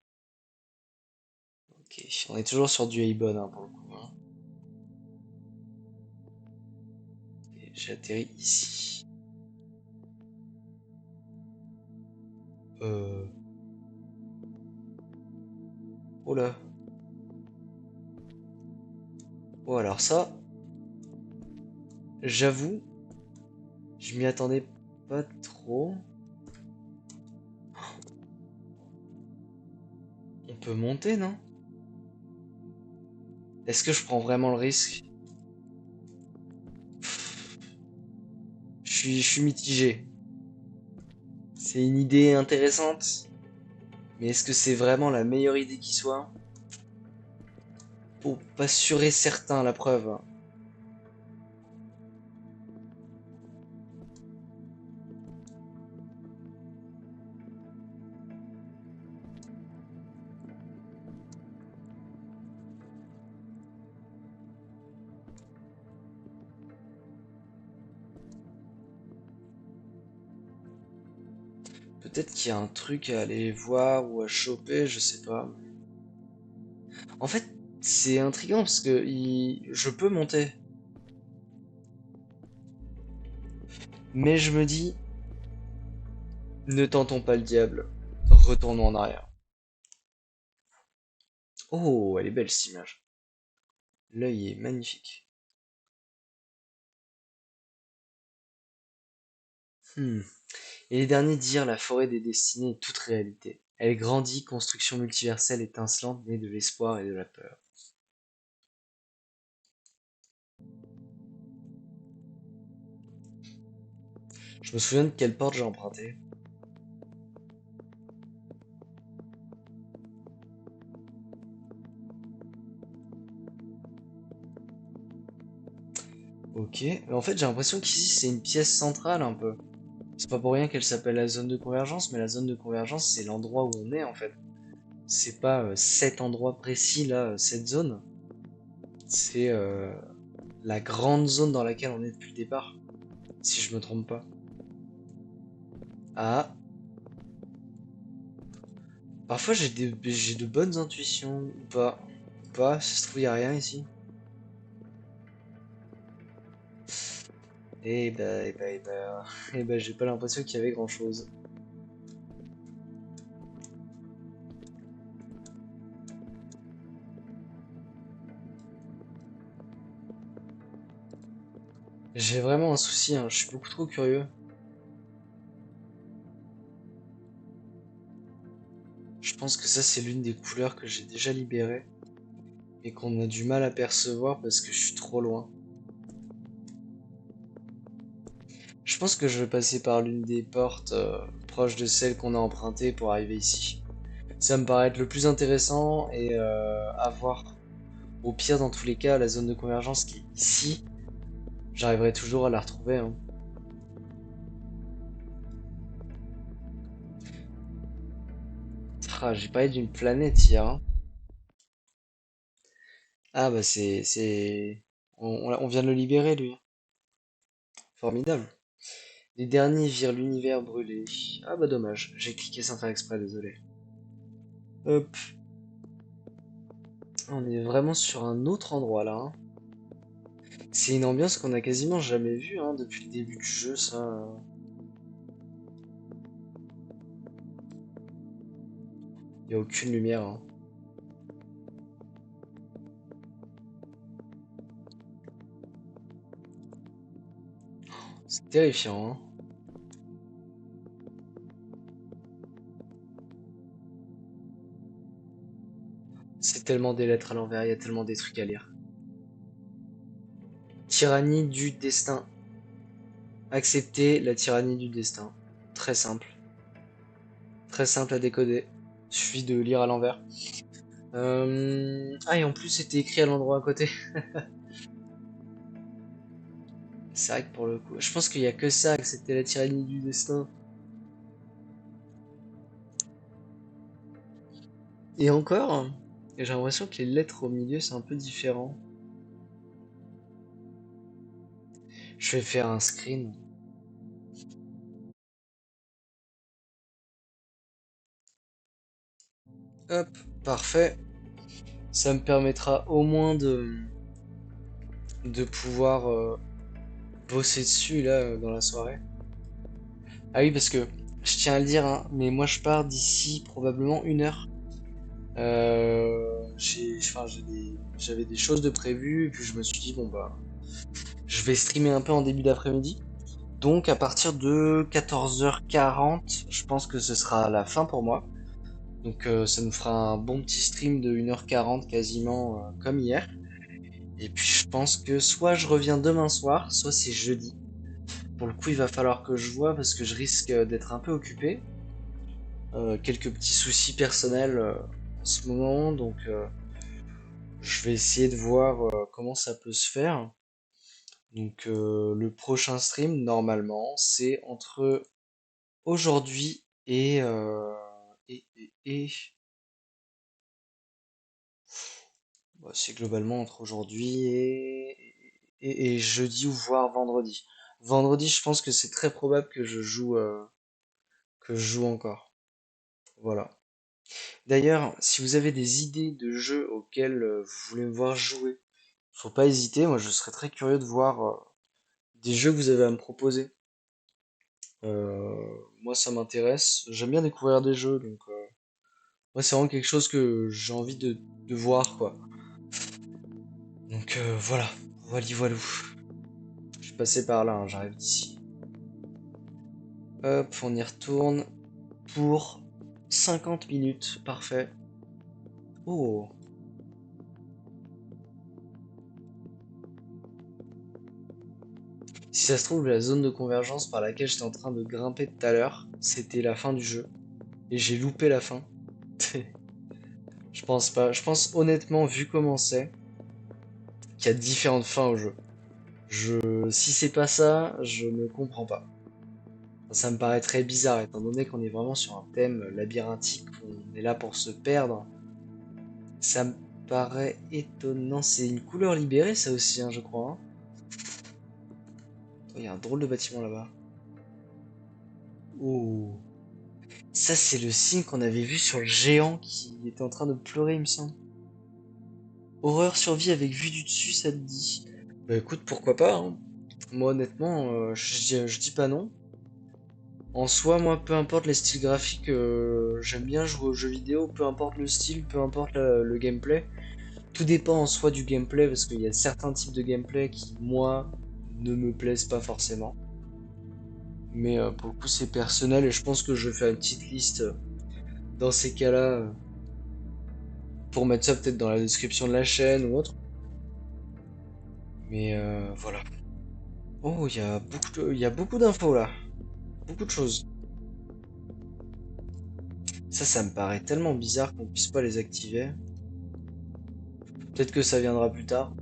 Ok, on est toujours sur du Aibon hein, pour le coup. Hein. Et j'ai atterri ici. Euh... Oh là. Oh alors ça, j'avoue, je m'y attendais pas trop. On peut monter, non? Est-ce que je prends vraiment le risque? Je suis mitigé. C'est une idée intéressante, mais est-ce que c'est vraiment la meilleure idée qui soit? Pour pas sûr et certain, la preuve. Peut-être qu'il y a un truc à aller voir ou à choper, je sais pas. En fait, c'est intriguant parce que je peux monter. Mais je me dis, ne tentons pas le diable. Retournons en arrière. Oh, elle est belle cette image. L'œil est magnifique. Hmm. Et les derniers dirent la forêt des destinées est toute réalité. Elle grandit, construction multiverselle étincelante, née de l'espoir et de la peur. Je me souviens de quelle porte j'ai emprunté. Ok, mais en fait j'ai l'impression qu'ici c'est une pièce centrale un peu. C'est pas pour rien qu'elle s'appelle la zone de convergence, mais la zone de convergence c'est l'endroit où on est en fait. C'est pas cet endroit précis là, cette zone. C'est la grande zone dans laquelle on est depuis le départ, si je me trompe pas. Ah, parfois j'ai de bonnes intuitions, ou pas. Ou pas, si ça se trouve y a rien ici. J'ai pas l'impression qu'il y avait grand chose. J'ai vraiment un souci, hein, je suis beaucoup trop curieux. Je pense que ça, c'est l'une des couleurs que j'ai déjà libérées et qu'on a du mal à percevoir parce que je suis trop loin. Je pense que je vais passer par l'une des portes proches de celle qu'on a empruntée pour arriver ici. Ça me paraît être le plus intéressant et à voir. Au pire, dans tous les cas, la zone de convergence qui est ici, j'arriverai toujours à la retrouver. Hein. Ah, j'ai parlé d'une planète hier. Hein. Ah bah on vient de le libérer lui. Formidable. Les derniers virent l'univers brûler. Ah bah dommage, j'ai cliqué sans faire exprès, désolé. Hop, on est vraiment sur un autre endroit là. Hein. C'est une ambiance qu'on a quasiment jamais vue hein, depuis le début du jeu, ça. Y a aucune lumière. Hein. Terrifiant, hein. C'est tellement des lettres à l'envers, il y a tellement des trucs à lire. Tyrannie du destin. Accepter la tyrannie du destin. Très simple. Très simple à décoder. Suffit de lire à l'envers. Ah, et en plus, c'était écrit à l'endroit à côté. C'est vrai que pour le coup, je pense qu'il y a que ça, accepter la tyrannie du destin. Et encore, j'ai l'impression que les lettres au milieu, c'est un peu différent. Je vais faire un screen. Hop, parfait. Ça me permettra au moins de pouvoir bosser dessus là dans la soirée. Ah oui, parce que je tiens à le dire, hein, mais moi je pars d'ici probablement 1 heure. Enfin, j'avais des choses de prévues, et puis je me suis dit, bon bah, je vais streamer un peu en début d'après-midi. Donc à partir de 14h40, je pense que ce sera la fin pour moi. Donc ça nous fera un bon petit stream de 1h40 quasiment comme hier. Et puis je pense que soit je reviens demain soir, soit c'est jeudi. Pour le coup, il va falloir que je vois parce que je risque d'être un peu occupé. Quelques petits soucis personnels en ce moment, donc je vais essayer de voir comment ça peut se faire. Donc le prochain stream, normalement, c'est entre aujourd'hui et bah, c'est globalement entre aujourd'hui et jeudi ou voire vendredi. Vendredi, je pense que c'est très probable que je joue encore. Voilà. D'ailleurs, si vous avez des idées de jeux auxquels vous voulez me voir jouer, faut pas hésiter. Moi, je serais très curieux de voir des jeux que vous avez à me proposer. Moi, ça m'intéresse. J'aime bien découvrir des jeux, donc moi, c'est vraiment quelque chose que j'ai envie de voir, quoi. Donc voilà, voili voilou. Je suis passé par là, hein, j'arrive d'ici. Hop, on y retourne pour 50 minutes, parfait. Oh, si ça se trouve, la zone de convergence par laquelle j'étais en train de grimper tout à l'heure, c'était la fin du jeu. Et j'ai loupé la fin. Je pense pas. Je pense honnêtement, vu comment c'est, qu'il y a différentes fins au jeu. Si c'est pas ça, je ne comprends pas. Ça me paraît très bizarre, étant donné qu'on est vraiment sur un thème labyrinthique, on est là pour se perdre. Ça me paraît étonnant. C'est une couleur libérée, ça aussi, hein, je crois, hein. Oh, il y a un drôle de bâtiment là-bas. Oh. Ça, c'est le signe qu'on avait vu sur le géant qui était en train de pleurer, il me semble. Horreur survie avec vue du dessus, ça te dit? Bah écoute, pourquoi pas, hein. Moi, honnêtement, je dis pas non. En soi, moi, peu importe les styles graphiques, j'aime bien jouer aux jeux vidéo, peu importe le style, peu importe le gameplay. Tout dépend en soi du gameplay, parce qu'il y a certains types de gameplay qui, moi, ne me plaisent pas forcément. Mais pour le coup, c'est personnel et je pense que je vais faire une petite liste dans ces cas-là pour mettre ça peut-être dans la description de la chaîne ou autre. Mais voilà. Oh, il y a beaucoup d'infos là. Beaucoup de choses. Ça me paraît tellement bizarre qu'on puisse pas les activer. Peut-être que ça viendra plus tard.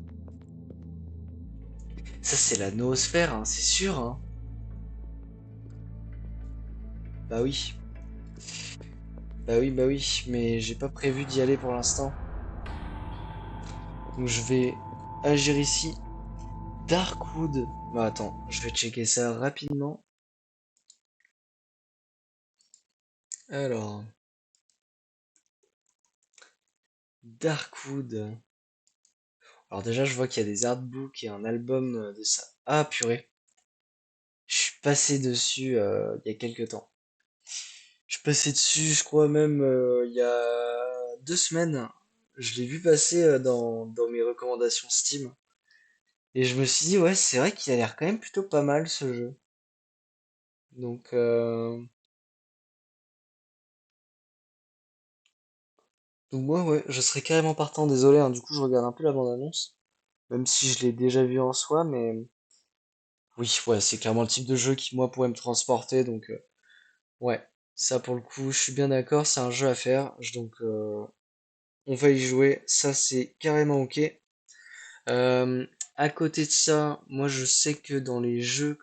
Ça, c'est la noosphère, hein, c'est sûr, hein. Bah oui. Bah oui. Mais j'ai pas prévu d'y aller pour l'instant. Donc je vais agir ici. Darkwood. Bah attends, je vais checker ça rapidement. Alors, Darkwood. Alors déjà, je vois qu'il y a des artbooks et un album de ça. Ah purée, je suis passé dessus il y a quelques temps. Je suis passé dessus, je crois même il y a 2 semaines. Je l'ai vu passer dans mes recommandations Steam. Et je me suis dit, ouais, c'est vrai qu'il a l'air quand même plutôt pas mal ce jeu. Donc, donc moi, ouais, je serais carrément partant. Désolé, hein, du coup, je regarde un peu la bande-annonce, même si je l'ai déjà vu en soi, mais oui, ouais, c'est clairement le type de jeu qui, moi, pourrait me transporter. Donc, ouais, ça pour le coup, je suis bien d'accord, c'est un jeu à faire. Donc, on va y jouer. Ça, c'est carrément ok. Euh, à côté de ça, moi, je sais que dans les jeux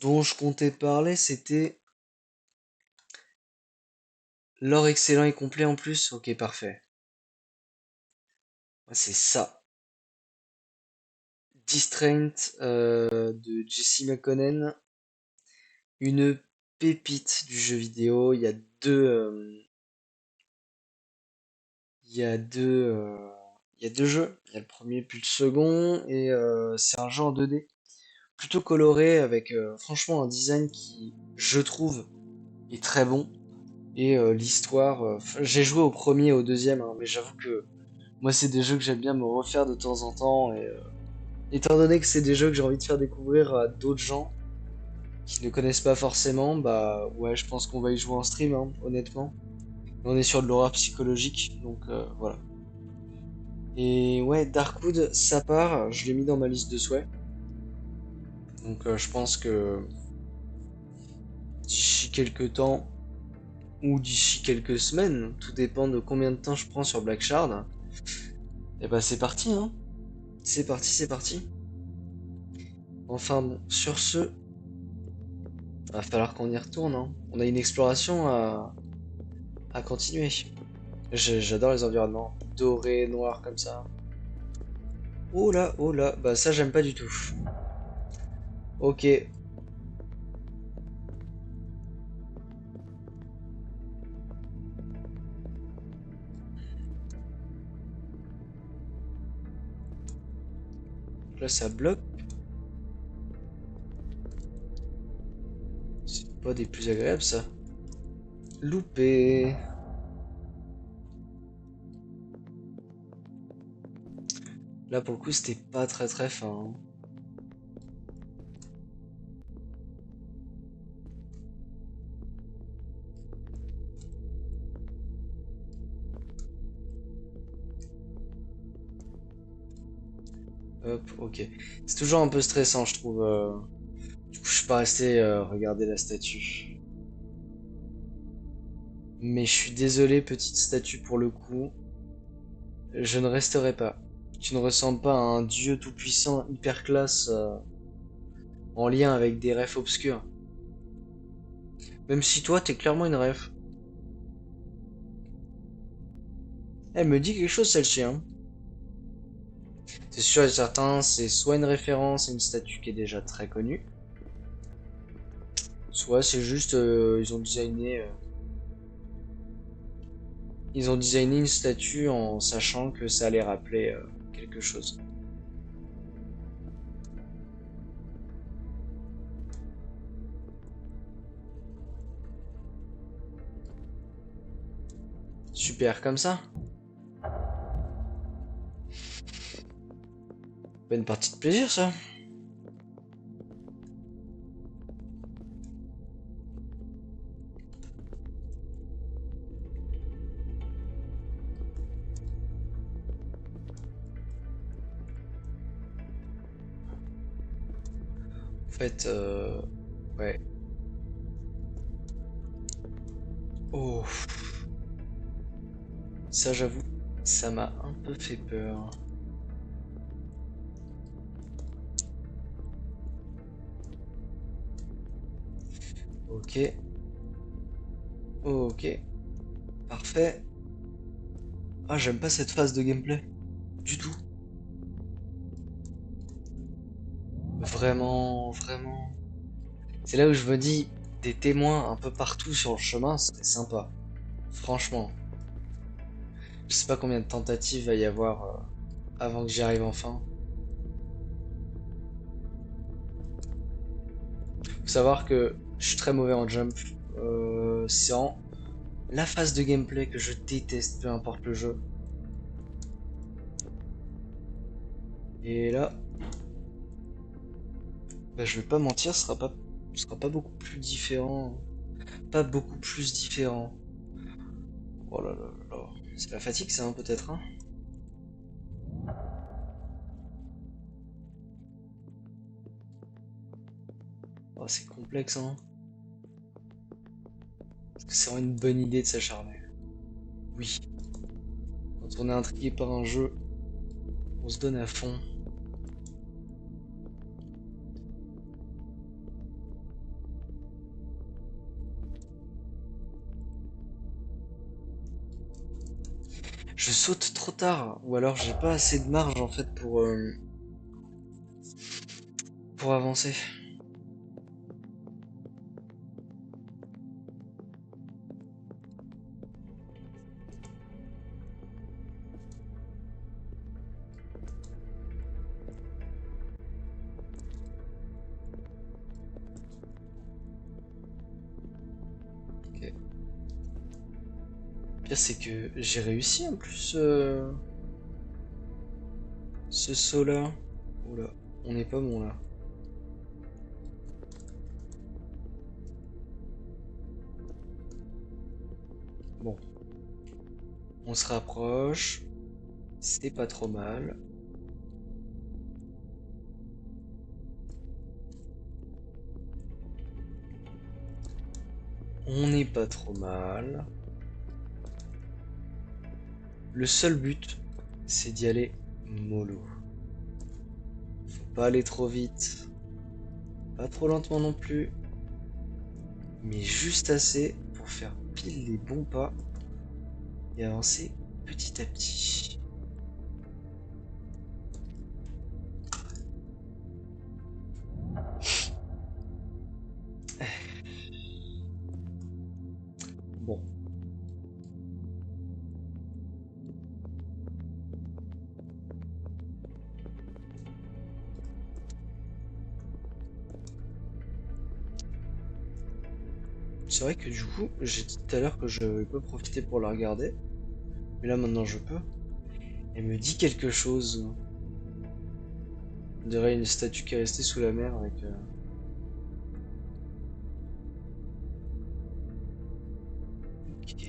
dont je comptais parler, c'était l'or excellent et complet en plus. Ok, parfait. Ouais, c'est ça. Distraint de Jesse McConnell, une pépite du jeu vidéo. Il y a il y a deux jeux. Il y a le premier puis le second et c'est un jeu en 2D plutôt coloré avec franchement un design qui, je trouve, est très bon. Et l'histoire, j'ai joué au premier et au deuxième, hein, mais j'avoue que moi c'est des jeux que j'aime bien me refaire de temps en temps et étant donné que c'est des jeux que j'ai envie de faire découvrir à d'autres gens qui ne connaissent pas forcément, bah ouais, je pense qu'on va y jouer en stream, hein, honnêtement. On est sur de l'horreur psychologique, donc voilà. Et ouais, Darkwood, ça part, je l'ai mis dans ma liste de souhaits. Donc je pense que d'ici quelques temps, ou d'ici quelques semaines, tout dépend de combien de temps je prends sur Black Shard, et bah c'est parti, hein. C'est parti, c'est parti. Enfin bon, sur ce, va falloir qu'on y retourne, hein. On a une exploration à continuer. J'adore les environnements dorés, noirs comme ça. Oh là, bah ça j'aime pas du tout. Ok, donc là ça bloque, c'est pas des plus agréables ça. Loupé. Là pour le coup c'était pas très fin, hein. Hop, ok. C'est toujours un peu stressant je trouve. Du coup je suis pas resté regarder la statue. Mais je suis désolé petite statue pour le coup. Je ne resterai pas. Tu ne ressembles pas à un dieu tout-puissant hyper classe en lien avec des refs obscurs. Même si toi, t'es clairement une ref. Elle me dit quelque chose celle-ci, hein. C'est sûr et certain, c'est soit une référence à une statue qui est déjà très connue, soit c'est juste ils ont designé une statue en sachant que ça allait rappeler quelque chose. Super comme ça. Pas une partie de plaisir ça. En fait, ouais. Oh, ça j'avoue, ça m'a un peu fait peur. Ok, ok, parfait. Ah, j'aime pas cette phase de gameplay. Du tout. Vraiment. C'est là où je me dis, des témoins un peu partout sur le chemin, c'est sympa. Franchement. Je sais pas combien de tentatives va y avoir avant que j'y arrive enfin. Faut savoir que je suis très mauvais en jump. C'est en la phase de gameplay que je déteste, peu importe le jeu. Et là, Bah, je vais pas mentir, ce sera pas beaucoup plus différent. Pas beaucoup plus différent. Oh là là là là. C'est la fatigue, ça, hein, peut-être, hein? Oh, c'est complexe, hein? Est-ce que c'est vraiment une bonne idée de s'acharner? Oui. Quand on est intrigué par un jeu, on se donne à fond. Je saute trop tard, ou alors j'ai pas assez de marge en fait pour avancer. Ok. Le pire c'est que j'ai réussi en plus ce saut là. Oula, on n'est pas bon là. Bon, on se rapproche. C'est pas trop mal. On n'est pas trop mal. Le seul but, c'est d'y aller mollo. Faut pas aller trop vite, pas trop lentement non plus, mais juste assez pour faire pile les bons pas et avancer petit à petit. Bon, c'est vrai que du coup, j'ai dit tout à l'heure que je vais pas profiter pour la regarder, mais là maintenant je peux. Elle me dit quelque chose. On dirait une statue qui est restée sous la mer avec. Ok.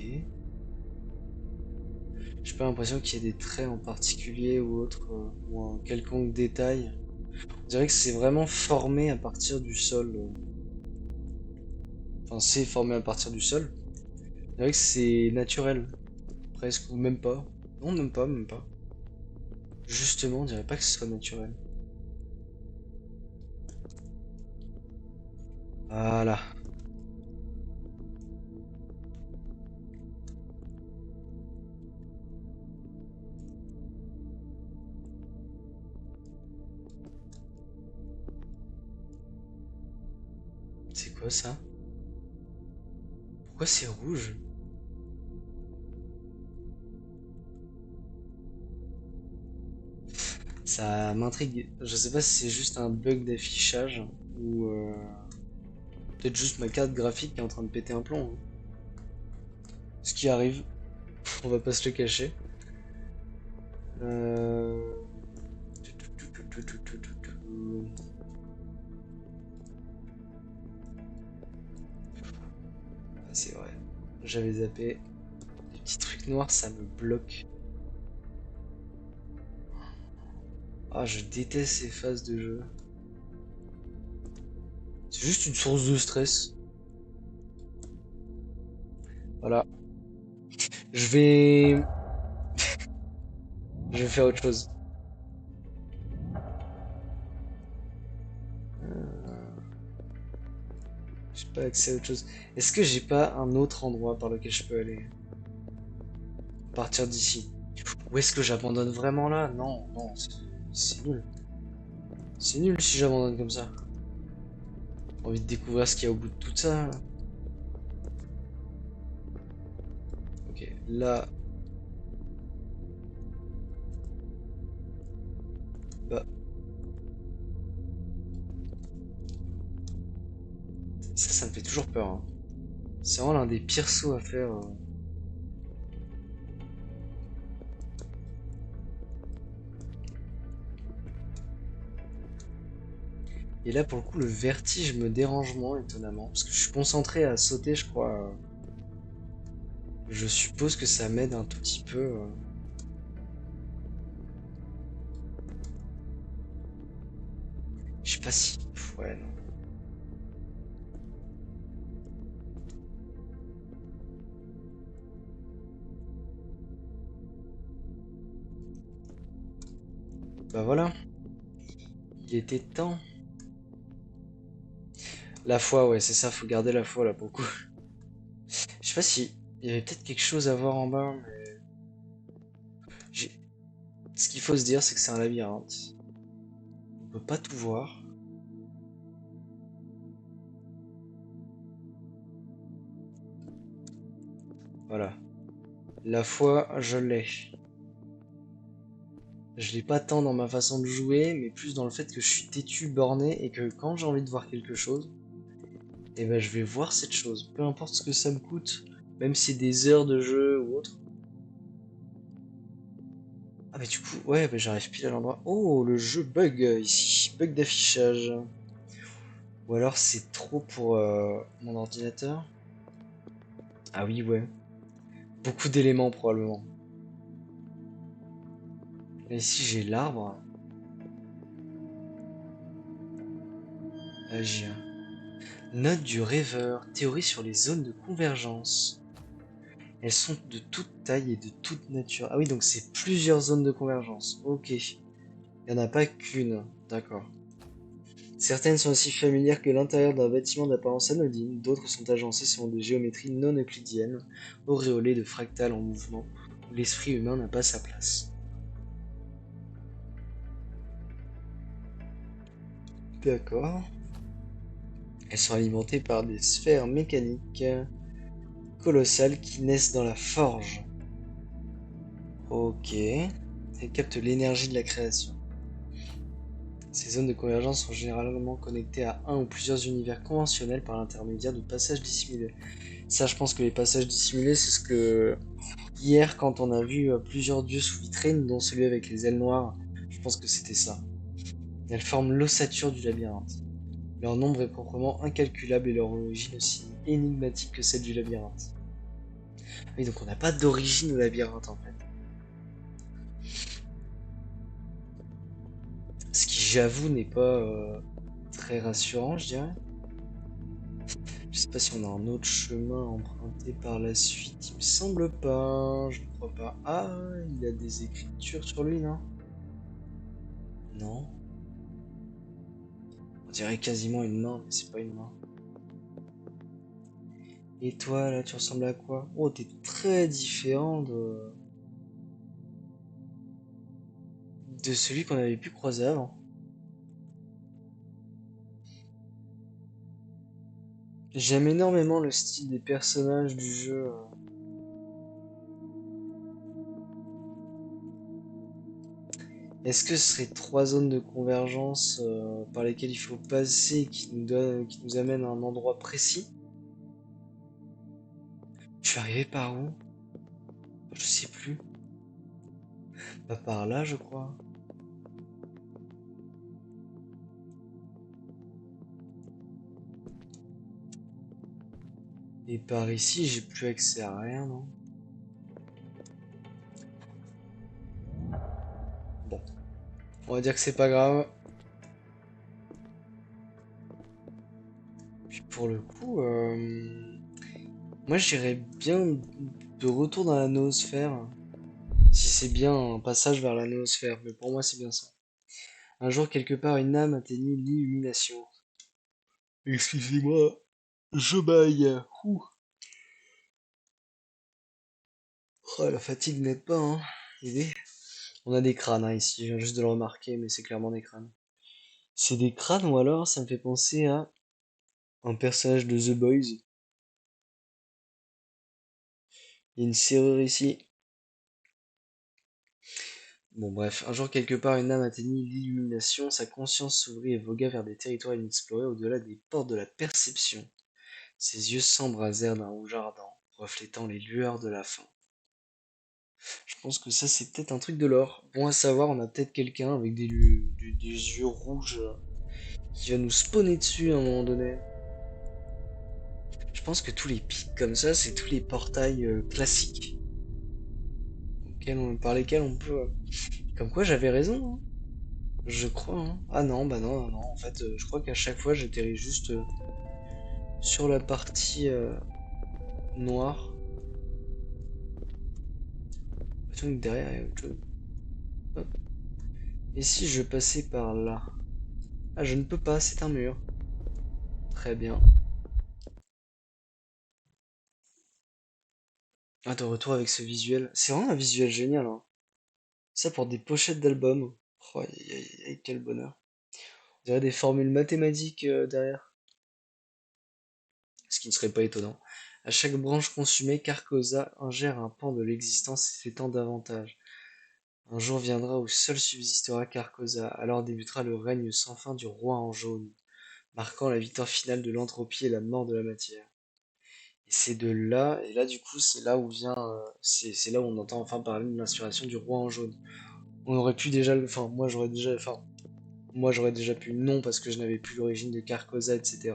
J'ai pas l'impression qu'il y ait des traits en particulier ou autre, ou un quelconque détail. On dirait que c'est vraiment formé à partir du sol. Enfin, c'est formé à partir du sol. On dirait que c'est naturel, presque, ou même pas. Non, même pas, même pas. Justement, on dirait pas que ce soit naturel. Voilà. C'est quoi ça? Pourquoi c'est rouge? Ça m'intrigue. Je sais pas si c'est juste un bug d'affichage ou peut-être juste ma carte graphique qui est en train de péter un plomb, hein. Ce qui arrive, on va pas se le cacher. Euh... Ah, c'est vrai. J'avais zappé. Les petits trucs noirs, ça me bloque. Ah, je déteste ces phases de jeu. C'est juste une source de stress. Voilà. Je vais... Je vais faire autre chose. J'ai pas accès à autre chose. Est-ce que j'ai pas un autre endroit par lequel je peux aller? À partir d'ici. Ou est-ce que j'abandonne vraiment là? Non, non, c'est nul. C'est nul si j'abandonne comme ça. J'ai envie de découvrir ce qu'il y a au bout de tout ça, là. Ok, là... Bah, ça me fait toujours peur, hein. C'est vraiment l'un des pires sauts à faire. Et là, pour le coup, le vertige me dérange moins, étonnamment. Parce que je suis concentré à sauter, je crois. Je suppose que ça m'aide un tout petit peu. Je sais pas si. Ouais, non. Bah voilà, il était temps. La foi, ouais, c'est ça, faut garder la foi là pour le coup. Je sais pas si. Il y avait peut-être quelque chose à voir en bas, mais. j'ai- Ce qu'il faut se dire, c'est que c'est un labyrinthe. On peut pas tout voir. Voilà. La foi, je l'ai. Je l'ai pas tant dans ma façon de jouer, mais plus dans le fait que je suis têtu, borné, et que quand j'ai envie de voir quelque chose, eh ben je vais voir cette chose. Peu importe ce que ça me coûte, même si c'est des heures de jeu ou autre. Ah mais du coup, ouais, bah, j'arrive pile à l'endroit. Oh, le jeu bug ici. Bug d'affichage. Ou alors c'est trop pour mon ordinateur. Ah oui, ouais. Beaucoup d'éléments probablement. Là, ici j'ai l'arbre. Agir. Note du rêveur. Théorie sur les zones de convergence. Elles sont de toute taille et de toute nature. Ah oui, donc c'est plusieurs zones de convergence. Ok. Il n'y en a pas qu'une. D'accord. Certaines sont aussi familières que l'intérieur d'un bâtiment d'apparence anodine, d'autres sont agencées selon des géométries non euclidiennes, auréolées de fractales en mouvement, où l'esprit humain n'a pas sa place. D'accord. Elles sont alimentées par des sphères mécaniques colossales qui naissent dans la forge. Ok. Elles captent l'énergie de la création. Ces zones de convergence sont généralement connectées à un ou plusieurs univers conventionnels par l'intermédiaire de passages dissimulés. Ça, je pense que les passages dissimulés, c'est ce que hier, quand on a vu plusieurs dieux sous vitrine, dont celui avec les ailes noires, je pense que c'était ça. Elles forment l'ossature du labyrinthe. Leur nombre est proprement incalculable et leur origine aussi énigmatique que celle du labyrinthe. Oui, donc on n'a pas d'origine au labyrinthe en fait. Ce qui, j'avoue, n'est pas très rassurant, je dirais. Je sais pas si on a un autre chemin à emprunter par la suite. Il me semble pas. Je ne crois pas. Ah, il a des écritures sur lui, non? Non. On dirait quasiment une main, mais c'est pas une main. Et toi, là, tu ressembles à quoi? Oh, t'es très différent de celui qu'on avait pu croiser avant. J'aime énormément le style des personnages du jeu. Est-ce que ce serait trois zones de convergence par lesquelles il faut passer qui nous amènent à un endroit précis? Je suis arrivé par où? Je sais plus. Pas par là, je crois. Et par ici, j'ai plus accès à rien, non? Bon, on va dire que c'est pas grave. Puis pour le coup, moi j'irais bien de retour dans la noosphère. Si c'est bien un passage vers la noosphère, mais pour moi c'est bien ça. Un jour, quelque part, une âme atteignit l'illumination. Excusez-moi, je baille. Ouh. Oh, la fatigue n'aide pas, hein. Aidez. On a des crânes hein, ici, je viens juste de le remarquer, mais c'est clairement des crânes. C'est des crânes ou alors ça me fait penser à un personnage de The Boys. Il y a une serrure ici. Bon bref, un jour quelque part une âme atteignit l'illumination, sa conscience s'ouvrit et vogua vers des territoires inexplorés au-delà des portes de la perception. Ses yeux s'embrasèrent d'un rouge ardent, reflétant les lueurs de la fin. Je pense que ça c'est peut-être un truc de l'or. Bon à savoir, on a peut-être quelqu'un avec des yeux rouges qui va nous spawner dessus à un moment donné. Je pense que tous les pics comme ça, c'est tous les portails classiques par lesquels on peut. Comme quoi j'avais raison, hein. Je crois, hein. Ah non, bah non, non, non. En fait, je crois qu'à chaque fois j'atterris juste sur la partie noire. Donc derrière, il y a autre chose. Hop. Et si je passais par là? Ah, je ne peux pas, c'est un mur. Très bien. Ah, de retour avec ce visuel. C'est vraiment un visuel génial, hein. Ça pour des pochettes d'albums. Oh, aïe, aïe, aïe, quel bonheur. On dirait des formules mathématiques derrière. Ce qui ne serait pas étonnant. À chaque branche consumée, Carcosa ingère un pan de l'existence et s'étend davantage. Un jour viendra où seul subsistera Carcosa, alors débutera le règne sans fin du roi en jaune, marquant la victoire finale de l'entropie et la mort de la matière. Et c'est de là, et là du coup c'est là où vient, c'est là où on entend enfin parler de l'inspiration du roi en jaune. On aurait pu déjà, enfin moi j'aurais déjà pu non parce que je n'avais plus l'origine de Carcosa, etc.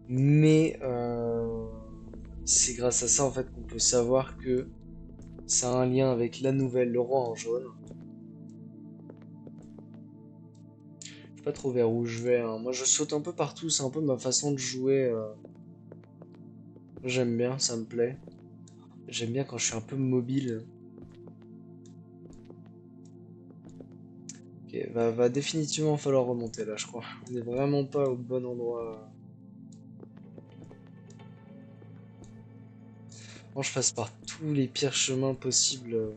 Mais c'est grâce à ça en fait qu'on peut savoir que ça a un lien avec la nouvelle Le Roi en jaune. Je sais pas trop vers où je vais, hein. Moi je saute un peu partout, c'est un peu ma façon de jouer. J'aime bien, ça me plaît. J'aime bien quand je suis un peu mobile. Ok, va définitivement falloir remonter là, je crois. On n'est vraiment pas au bon endroit. Moi, je passe par tous les pires chemins possibles.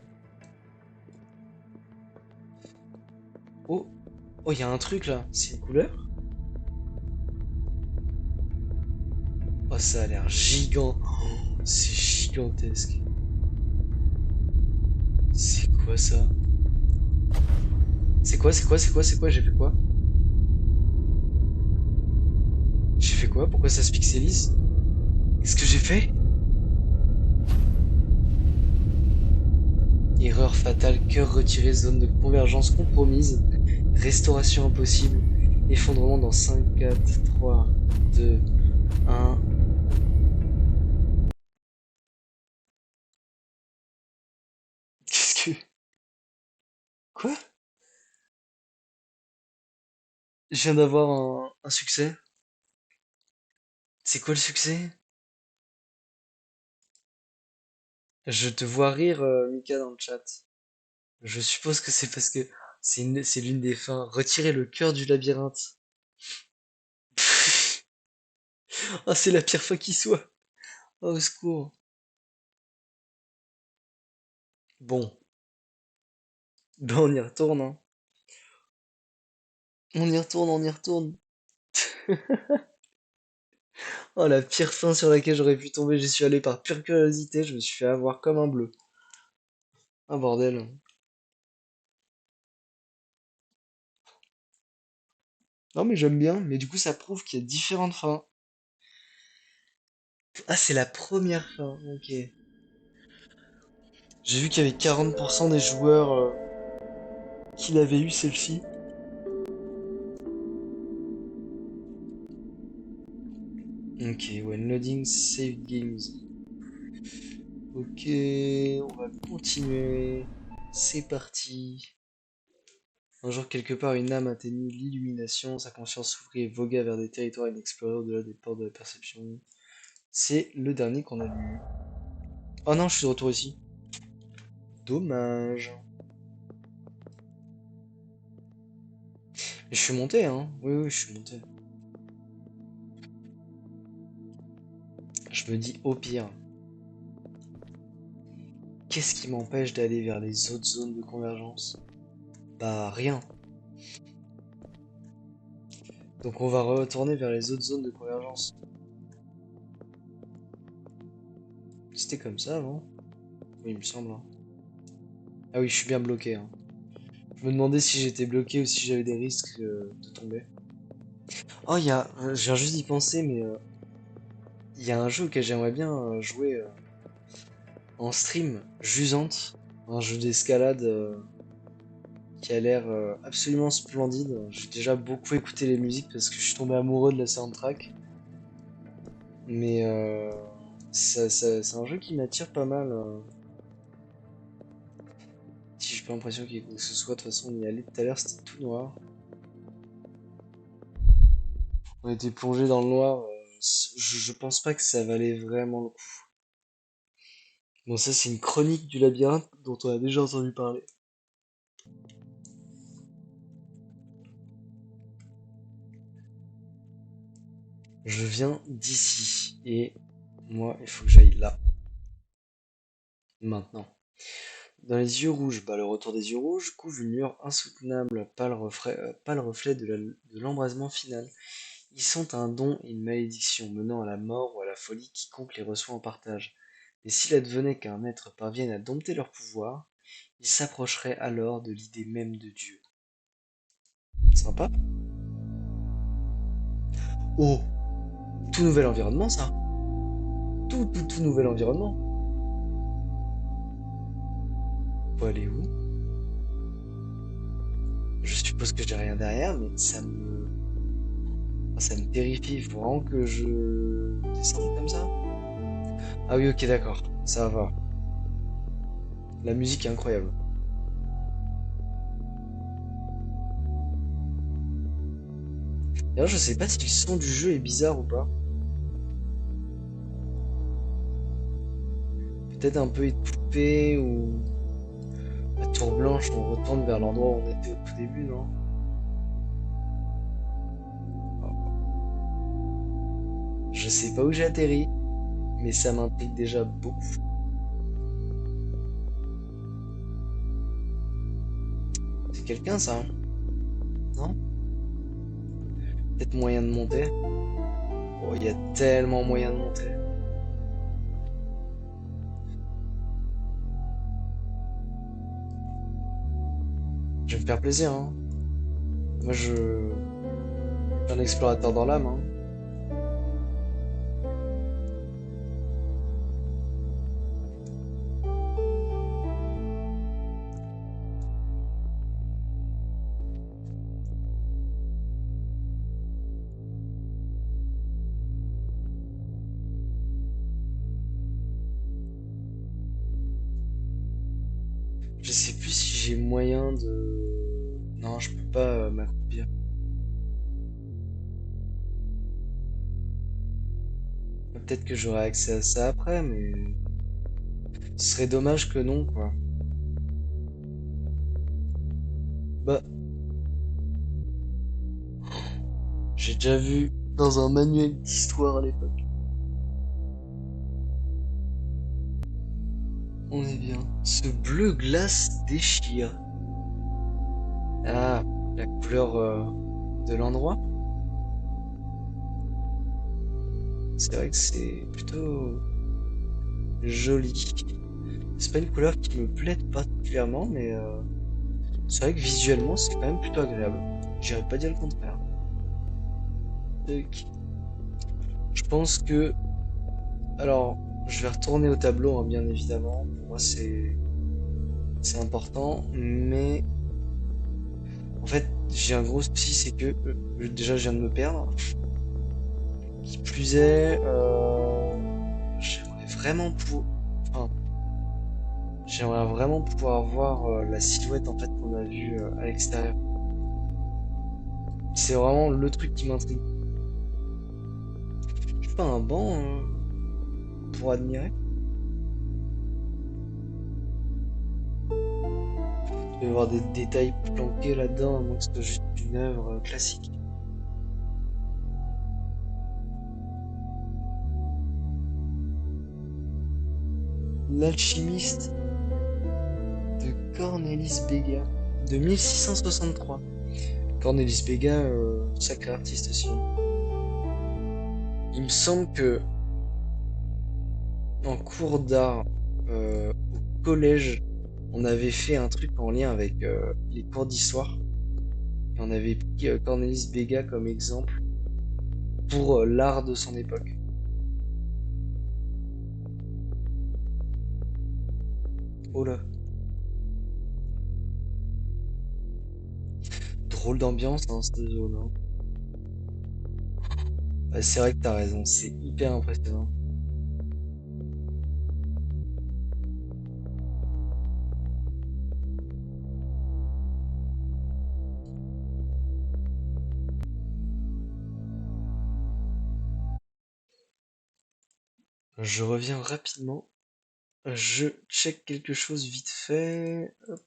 Oh, oh, il y a un truc là. C'est une couleur? Oh, ça a l'air gigant. Oh, c'est gigantesque. C'est quoi ça? C'est quoi? C'est quoi? C'est quoi? C'est quoi? J'ai fait quoi? J'ai fait quoi? Pourquoi ça se pixelise? Qu'est-ce que j'ai fait? Erreur fatale, cœur retiré, zone de convergence compromise, restauration impossible, effondrement dans 5, 4, 3, 2, 1. Qu'est-ce que... Quoi? Je viens d'avoir un succès. C'est quoi le succès? Je te vois rire, Mika, dans le chat. Je suppose que c'est parce que c'est l'une des fins. Retirer le cœur du labyrinthe. Oh, c'est la pire fois qui soit. Oh, au secours. Bon, ben on y retourne, hein. On y retourne, on y retourne. Oh, la pire fin sur laquelle j'aurais pu tomber. J'y suis allé par pure curiosité. Je me suis fait avoir comme un bleu. Ah, bordel. Non, mais j'aime bien. Mais du coup, ça prouve qu'il y a différentes fins. Ah, c'est la première fin. Ok. J'ai vu qu'il y avait 40% des joueurs qui l'avaient eu celle-ci. Ok, when loading save games. Ok, on va continuer. C'est parti. Un jour, quelque part, une âme atteignit l'illumination. Sa conscience s'ouvrit et vogua vers des territoires inexplorés au-delà des portes de la perception. C'est le dernier qu'on a lu. Oh non, je suis de retour ici. Dommage. Mais je suis monté, hein. Oui, oui, je suis monté. Je me dis au pire. Qu'est-ce qui m'empêche d'aller vers les autres zones de convergence? Bah, rien. Donc on va retourner vers les autres zones de convergence. C'était comme ça avant? Oui, il me semble, hein. Ah oui, je suis bien bloqué, hein. Je me demandais si j'étais bloqué ou si j'avais des risques de tomber. Oh, je viens juste d'y penser, mais il y a un jeu auquel j'aimerais bien jouer en stream, Jusante, un jeu d'escalade. qui a l'air absolument splendide. J'ai déjà beaucoup écouté les musiques parce que je suis tombé amoureux de la soundtrack. Mais c'est un jeu qui m'attire pas mal. Si j'ai pas l'impression qu'il y ait quoi que ce soit, de toute façon on y allait tout à l'heure, c'était tout noir. On était plongé dans le noir. Je pense pas que ça valait vraiment le coup. Bon, ça c'est une chronique du labyrinthe dont on a déjà entendu parler. Je viens d'ici et moi il faut que j'aille là, maintenant. Dans les yeux rouges, bah, le retour des yeux rouges couvre une lueur insoutenable, pâle reflet de l'embrasement final. Ils sont un don et une malédiction menant à la mort ou à la folie quiconque les reçoit en partage. Et s'il advenait qu'un être parvienne à dompter leur pouvoir, il s'approcherait alors de l'idée même de Dieu. Sympa? Oh, tout nouvel environnement ça. Tout nouvel environnement. Faut aller où? Je suppose que j'ai rien derrière, mais ça me terrifie. Il faut vraiment que je descende comme ça. Ah oui, ok, d'accord. Ça va. La musique est incroyable. D'ailleurs, je sais pas si le son du jeu est bizarre ou pas. Peut-être un peu étouffé ou la tour blanche, on retourne vers l'endroit où on était au tout début, non? Je sais pas où j'ai atterri, mais ça m'intrigue déjà beaucoup. C'est quelqu'un ça? Non? Peut-être moyen de monter? Oh, il y a tellement moyen de monter. Je vais me faire plaisir, hein. Moi, je suis un explorateur dans l'âme, hein. Je sais plus si j'ai moyen de... Non, je peux pas m'accroupir. Peut-être que j'aurai accès à ça après, mais ce serait dommage que non, quoi. Bah, j'ai déjà vu dans un manuel d'histoire à l'époque. On est bien. Ce bleu glace déchire. Ah, la couleur de l'endroit. C'est vrai que c'est plutôt joli. C'est pas une couleur qui me plaît particulièrement, mais c'est vrai que visuellement c'est quand même plutôt agréable. J'irais pas dire le contraire. Tac. Je pense que... Alors, je vais retourner au tableau, hein, bien évidemment. Pour moi c'est important, mais en fait j'ai un gros souci, c'est que déjà je viens de me perdre. Qui plus est, j'aimerais vraiment enfin, j'aimerais vraiment pouvoir voir la silhouette en fait qu'on a vue à l'extérieur. C'est vraiment le truc qui m'intrigue. Je pas un banc pour admirer. Il doit y avoir des détails planqués là-dedans, à moins que ce soit juste une œuvre classique. L'alchimiste de Cornelis Bega, de 1663. Cornelis Bega, sacré artiste aussi, hein. Il me semble que en cours d'art au collège, on avait fait un truc en lien avec les cours d'histoire. Et on avait pris Cornelis Bega comme exemple pour l'art de son époque. Oh là. drôle d'ambiance dans cette zone, hein. Ouais, c'est vrai que t'as raison, c'est hyper impressionnant. Je reviens rapidement. Je check quelque chose vite fait. Hop.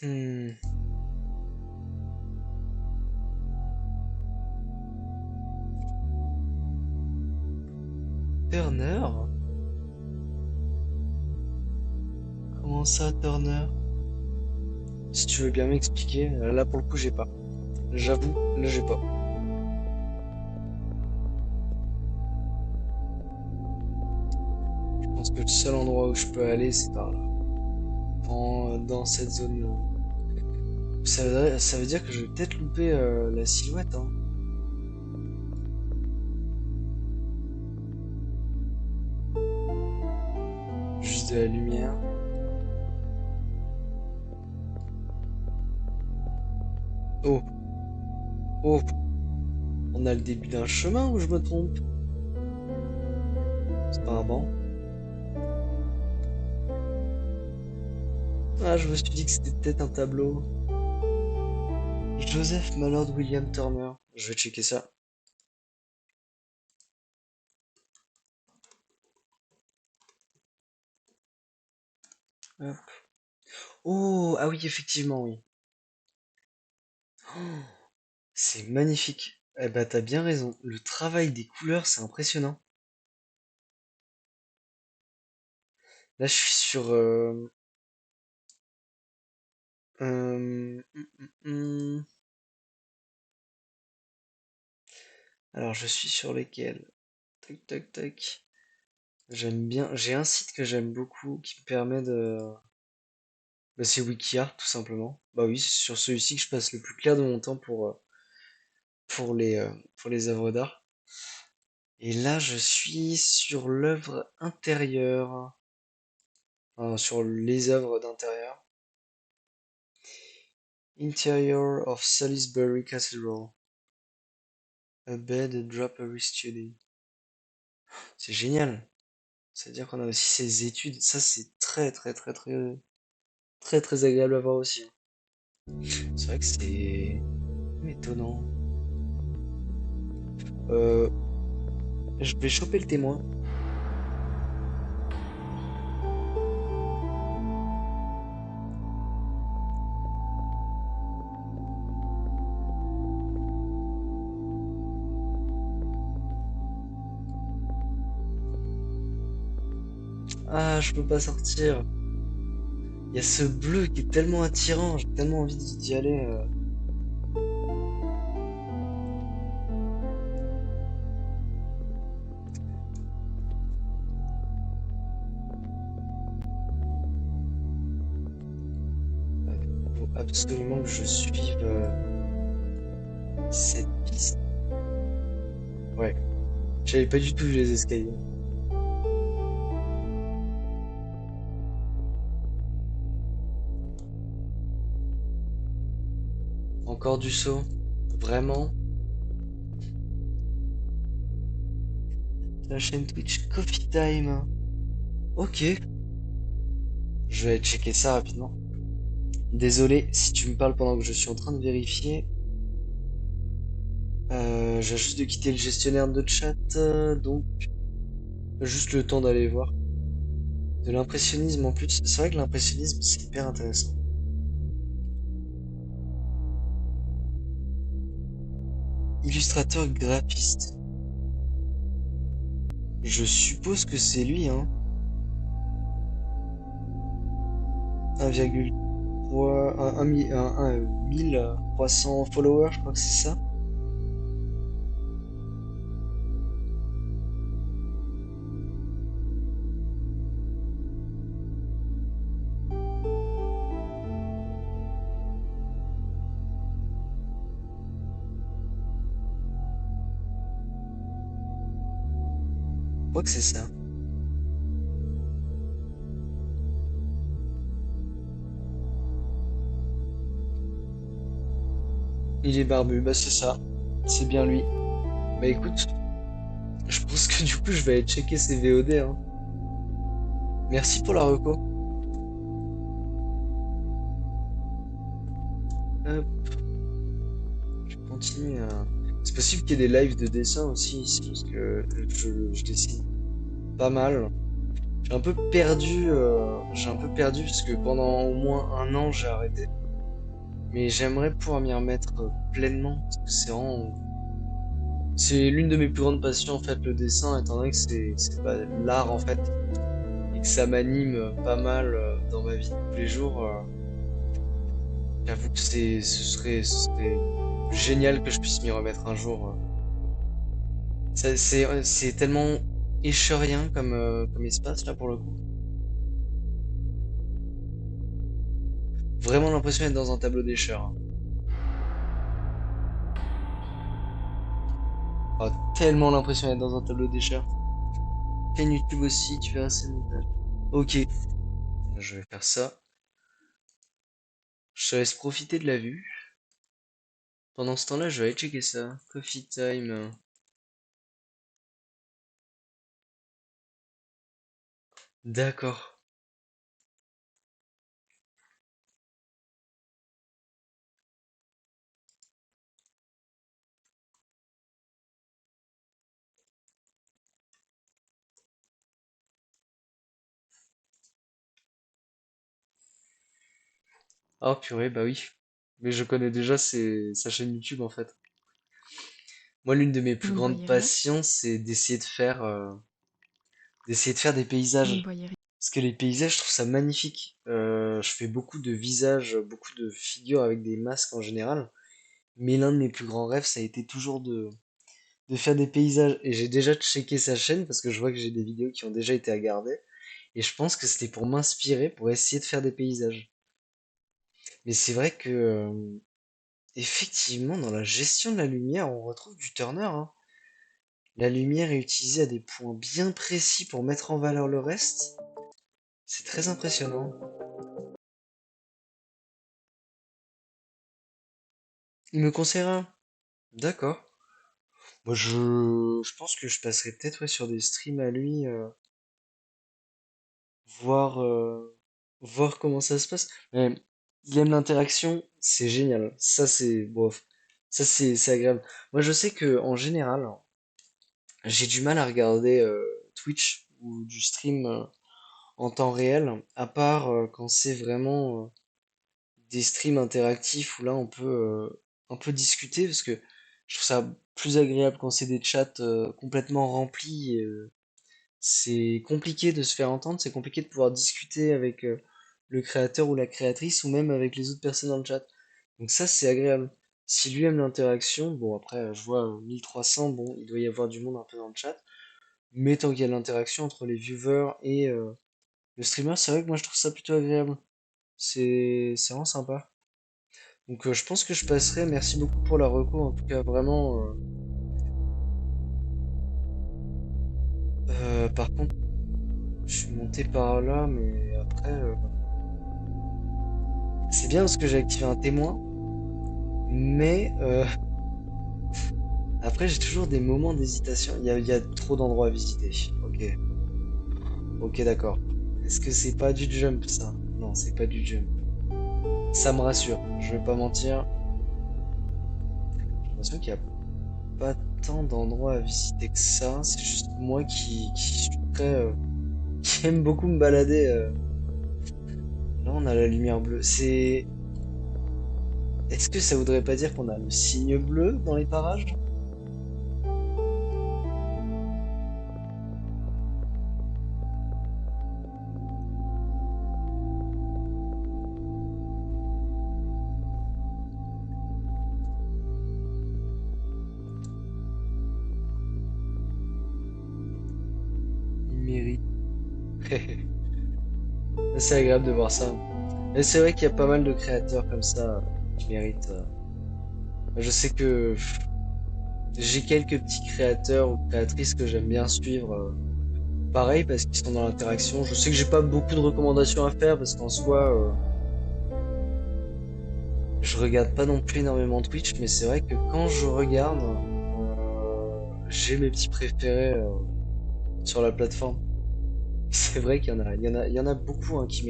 Hmm. Turner? Comment ça, Turner? Si tu veux bien m'expliquer, là pour le coup j'ai pas. J'avoue, là j'ai pas. Je pense que le seul endroit où je peux aller c'est par là. Dans cette zone. Ça veut dire que je vais peut-être louper la silhouette, hein. Juste de la lumière. Oh, oh, on a le début d'un chemin ou je me trompe? C'est pas un banc. Ah, je me suis dit que c'était peut-être un tableau. Joseph Mallord William Turner. Je vais checker ça. Hop. Oh, ah oui, effectivement, oui. Oh, c'est magnifique. Eh ben, t'as bien raison. Le travail des couleurs, c'est impressionnant. Là, je suis sur. Hum. Alors, je suis sur lesquels? Tac, tac, tac. J'aime bien. J'ai un site que j'aime beaucoup qui me permet de. Bah, c'est Wikia, tout simplement. Bah oui, c'est sur celui-ci que je passe le plus clair de mon temps pour les œuvres d'art. Et là, je suis sur l'œuvre intérieure. Enfin, sur les œuvres d'intérieur. Interior of Salisbury Cathedral. A bed drapery study. C'est génial. C'est-à-dire qu'on a aussi ces études. Ça, c'est très agréable à voir aussi. C'est vrai que c'est étonnant. Euh, je vais choper le témoin. Ah, je peux pas sortir. Il y a ce bleu qui est tellement attirant. J'ai tellement envie d'y aller. Faut absolument que je suive cette piste. Ouais. J'avais pas du tout vu les escaliers. Encore du saut. Vraiment. La chaîne Twitch Coffee Time. Ok. Je vais checker ça rapidement. Désolé si tu me parles pendant que je suis en train de vérifier. J'ai juste de quitter le gestionnaire de chat, donc juste le temps d'aller voir. De l'impressionnisme en plus. C'est vrai que l'impressionnisme c'est hyper intéressant. Illustrateur graphiste. Je suppose que c'est lui, hein. 1,3, 1300 followers, je crois que c'est ça. crois que c'est ça. Il est barbu, bah c'est ça. C'est bien lui. Bah écoute, je pense que du coup je vais aller checker ses VOD, hein. Merci pour la reco. Hop, je continue à... C'est possible qu'il y ait des lives de dessin aussi ici, parce que je dessine pas mal. J'ai un peu perdu parce que pendant au moins un an j'ai arrêté. Mais j'aimerais pouvoir m'y remettre pleinement, parce que c'est l'une de mes plus grandes passions en fait, le dessin, étant donné que c'est pas l'art en fait, et que ça m'anime pas mal dans ma vie de tous les jours. J'avoue que ce serait génial que je puisse m'y remettre un jour. C'est tellement écheurien comme espace là pour le coup. Vraiment l'impression d'être dans un tableau d'écheur, hein. Ah, tellement l'impression d'être dans un tableau d'écheur. Chaîne YouTube aussi, tu verras ces montages. Ok, je vais faire ça. Je te laisse profiter de la vue. Pendant ce temps-là, je vais aller checker ça. Coffee time. D'accord. Oh purée, bah oui. Mais je connais déjà sa chaîne YouTube en fait. Moi, l'une de mes plus Vous ne grandes voyez rien? passions, c'est d'essayer de faire des Vous ne paysages. voyez rien? Parce que les paysages, je trouve ça magnifique. Je fais beaucoup de visages, beaucoup de figures avec des masques en général. Mais l'un de mes plus grands rêves, ça a été toujours de faire des paysages. Et j'ai déjà checké sa chaîne parce que je vois que j'ai des vidéos qui ont déjà été regardées. Et je pense que c'était pour m'inspirer, pour essayer de faire des paysages. Mais c'est vrai que, effectivement, dans la gestion de la lumière, on retrouve du Turner, hein. La lumière est utilisée à des points bien précis pour mettre en valeur le reste. C'est très impressionnant. Il me conseille un. D'accord. Moi, je pense que je passerai peut-être ouais, sur des streams à lui, voir, voir comment ça se passe. Mais il aime l'interaction, c'est génial. Ça, c'est bof. Ça, c'est agréable. Moi, je sais que en général, j'ai du mal à regarder Twitch ou du stream en temps réel, à part quand c'est vraiment des streams interactifs où là on peut discuter parce que je trouve ça plus agréable quand c'est des chats complètement remplis. C'est compliqué de se faire entendre, c'est compliqué de pouvoir discuter avec le créateur ou la créatrice ou même avec les autres personnes dans le chat. Donc ça c'est agréable. Si lui aime l'interaction, bon après je vois 1300, bon il doit y avoir du monde un peu dans le chat, mais tant qu'il y a de l'interaction entre les viewers et le streamer, c'est vrai que moi je trouve ça plutôt agréable. C'est vraiment sympa. Donc je pense que je passerai. Merci beaucoup pour la reco. En tout cas, vraiment. Par contre, je suis monté par là, mais après, c'est bien parce que j'ai activé un témoin. Mais après, j'ai toujours des moments d'hésitation. Il y a trop d'endroits à visiter. Ok, ok, d'accord. Est-ce que c'est pas du jump ça? Non, c'est pas du jump. Ça me rassure. Je vais pas mentir. J'ai l'impression qu'il y a pas tant d'endroits à visiter que ça. C'est juste moi qui suis très, qui aime beaucoup me balader. Là, on a la lumière bleue. C'est. Est-ce que ça voudrait pas dire qu'on a le signe bleu dans les parages? Il mérite. C'est agréable de voir ça. Mais c'est vrai qu'il y a pas mal de créateurs comme ça qui méritent. Je sais que j'ai quelques petits créateurs ou créatrices que j'aime bien suivre. Pareil parce qu'ils sont dans l'interaction. Je sais que j'ai pas beaucoup de recommandations à faire parce qu'en soi, je regarde pas non plus énormément Twitch, mais c'est vrai que quand je regarde, j'ai mes petits préférés sur la plateforme. C'est vrai qu'il y en a beaucoup hein, qui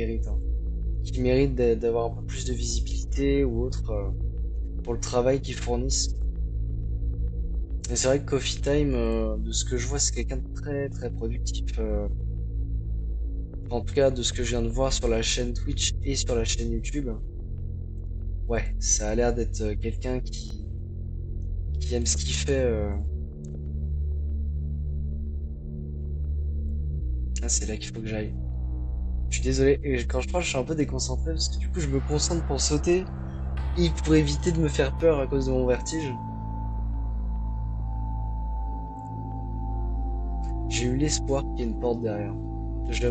méritent d'avoir un peu plus de visibilité ou autre pour le travail qu'ils fournissent. Et c'est vrai que Coffee Time, de ce que je vois, c'est quelqu'un de très très productif. En tout cas, de ce que je viens de voir sur la chaîne Twitch et sur la chaîne YouTube, ouais, ça a l'air d'être quelqu'un qui aime ce qu'il fait. Ah, c'est là qu'il faut que j'aille. Je suis désolé, et quand je parle, je suis un peu déconcentré parce que du coup, je me concentre pour sauter et pour éviter de me faire peur à cause de mon vertige. J'ai eu l'espoir qu'il y ait une porte derrière. Je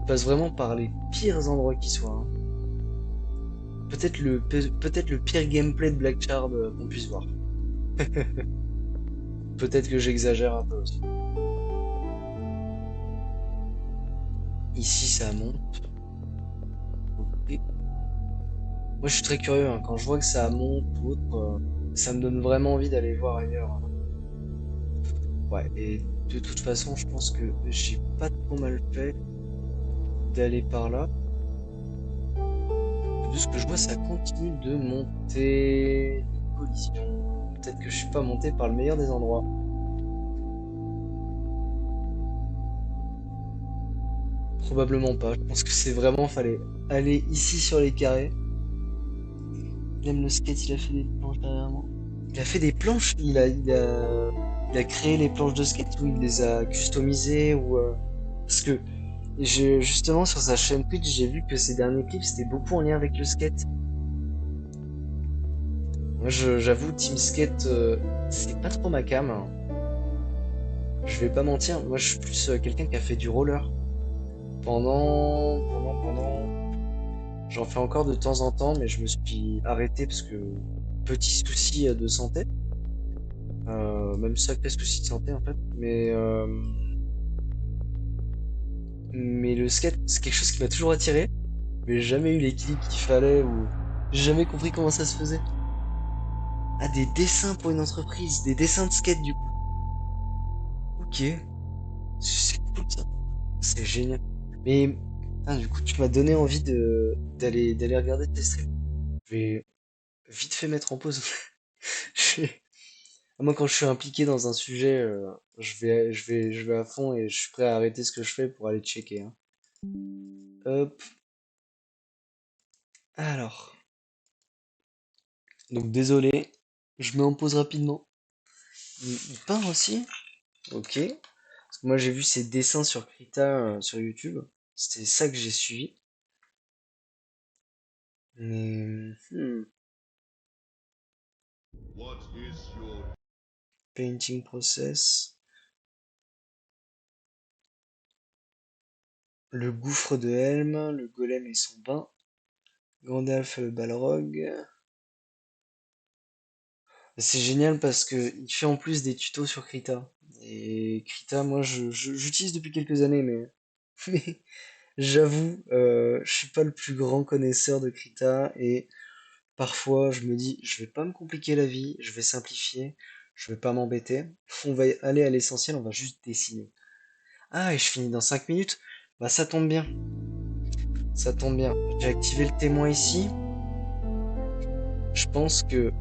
passe vraiment par les pires endroits qui soient, hein. Peut-être le pire gameplay de Black Shard qu'on puisse voir. Peut-être que j'exagère un peu aussi. Ici, ça monte. Ok. Moi, je suis très curieux, hein. Quand je vois que ça monte ou autre, ça me donne vraiment envie d'aller voir ailleurs, hein. Ouais, et de toute façon, je pense que j'ai pas trop mal fait d'aller par là. De ce que je vois, ça continue de monter. Collision. Peut-être que je suis pas monté par le meilleur des endroits. Probablement pas. Je pense que c'est vraiment, fallait aller ici sur les carrés. Il aime le skate, il a fait des planches derrière moi. Il a fait des planches, il a créé les planches de skate ou il les a customisées ou parce que justement sur sa chaîne Twitch, j'ai vu que ses derniers clips c'était beaucoup en lien avec le skate. Moi, j'avoue, Team Skate, c'est pas trop ma cam, hein. Je vais pas mentir. Moi, je suis plus quelqu'un qui a fait du roller pendant. J'en fais encore de temps en temps, mais je me suis arrêté parce que petit souci de santé. Même sacré souci de santé en fait. Mais le skate, c'est quelque chose qui m'a toujours attiré, mais j'ai jamais eu l'équilibre qu'il fallait ou j'ai jamais compris comment ça se faisait. Ah, des dessins pour une entreprise, des dessins de skate du coup. Ok, c'est cool ça. C'est génial. Mais putain, du coup, tu m'as donné envie de d'aller regarder tes streams. Je vais vite fait mettre en pause. Je vais- Moi, quand je suis impliqué dans un sujet, je vais à fond et je suis prêt à arrêter ce que je fais pour aller checker, hein. Hop. Alors, donc désolé, je mets en pause rapidement. Il peint aussi? Ok. Parce que moi, j'ai vu ses dessins sur Krita sur YouTube. C'était ça que j'ai suivi. Mais painting process. Le gouffre de Helm, le golem et son bain. Gandalf le Balrog. C'est génial parce que il fait en plus des tutos sur Krita. Et Krita, moi, j'utilise depuis quelques années, mais, mais j'avoue, je suis pas le plus grand connaisseur de Krita et parfois je me dis, je vais pas me compliquer la vie, je vais simplifier, je vais pas m'embêter. On va aller à l'essentiel, on va juste dessiner. Ah, et je finis dans 5 minutes. Bah ça tombe bien, ça tombe bien. J'ai activé le témoin ici. Je pense que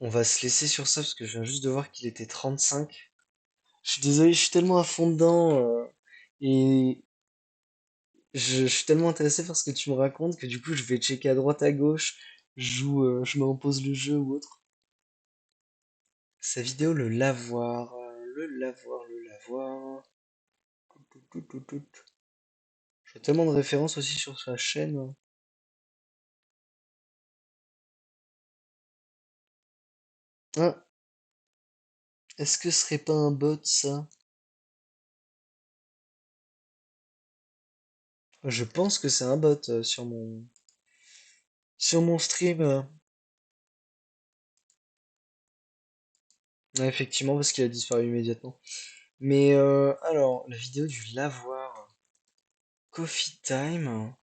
on va se laisser sur ça parce que je viens juste de voir qu'il était 35. Je suis désolé, je suis tellement à fond dedans et je suis tellement intéressé par ce que tu me racontes que du coup je vais checker à droite à gauche, je m'impose le jeu ou autre. Sa vidéo, le lavoir, le lavoir. Tout, tout, tout, tout, tout. Je vois tellement de références aussi sur sa chaîne. Ah, est-ce que ce serait pas un bot ça? Je pense que c'est un bot sur mon stream. Ouais, effectivement, parce qu'il a disparu immédiatement. Mais alors, la vidéo du lavoir. Coffee time.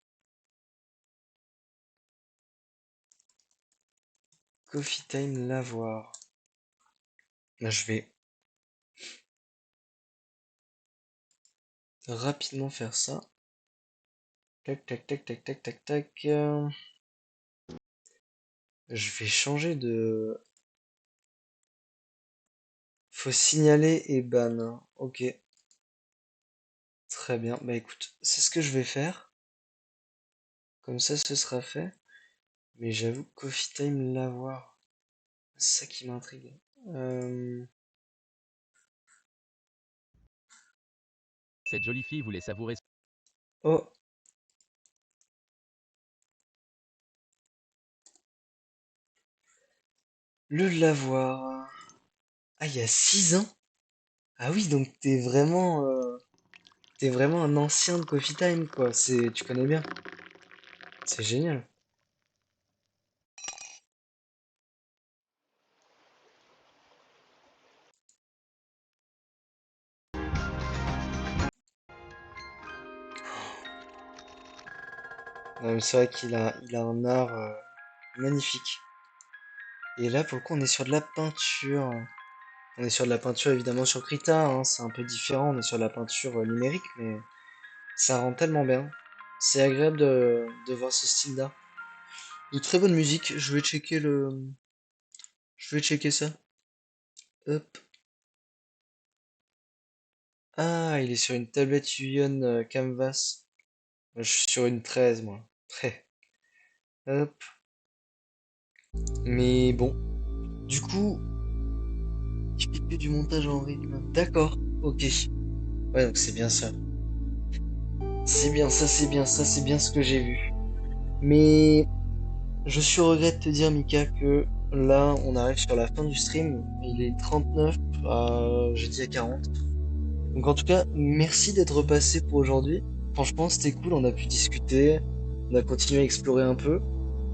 Coffee time lavoir. Là, je vais rapidement faire ça. Tac, tac, tac, tac, tac, tac, tac. Je vais changer de... Faut signaler et ban. Ok, très bien. Bah écoute, c'est ce que je vais faire. Comme ça, ce sera fait. Mais j'avoue, Coffee Time l'avoir. C'est ça qui m'intrigue. Euh, Cette jolie fille voulait savourer. Oh, le lavoir. Ah, il y a 6 ans? Ah oui, donc t'es vraiment un ancien de Coffee Time, quoi. Tu connais bien. C'est génial. Non, mais c'est vrai il a un art magnifique. Et là, pour le coup, on est sur de la peinture. On est sur de la peinture évidemment sur Krita, hein, c'est un peu différent, on est sur de la peinture numérique, mais ça rend tellement bien. C'est agréable de voir ce style d'art. De très bonne musique, je vais checker ça. Hop. Ah, il est sur une tablette Yuyon Canvas. Moi, je suis sur une 13 moi. Hop. Mais bon, du coup, il fait que du montage en rythme. D'accord, ok. Ouais, donc c'est bien ça. C'est bien ça, c'est bien ça, c'est bien ce que j'ai vu. Mais je suis au regret de te dire, Mika, que là, on arrive sur la fin du stream. Il est 39, j'ai dit à 40. Donc en tout cas, merci d'être repassé pour aujourd'hui. Franchement, c'était cool, on a pu discuter, on a continué à explorer un peu,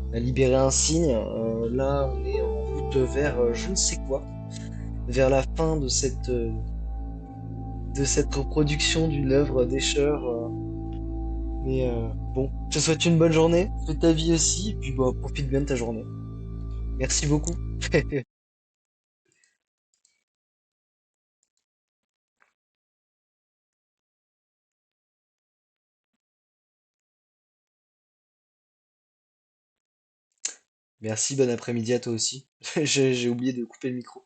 on a libéré un signe. Là, on est en route vers je ne sais quoi, vers la fin de cette reproduction d'une œuvre d'Escher. Mais bon, je te souhaite une bonne journée, fais ta vie aussi, et puis bah, profite bien de ta journée. Merci beaucoup. Merci, bon après-midi à toi aussi. J'ai oublié de couper le micro.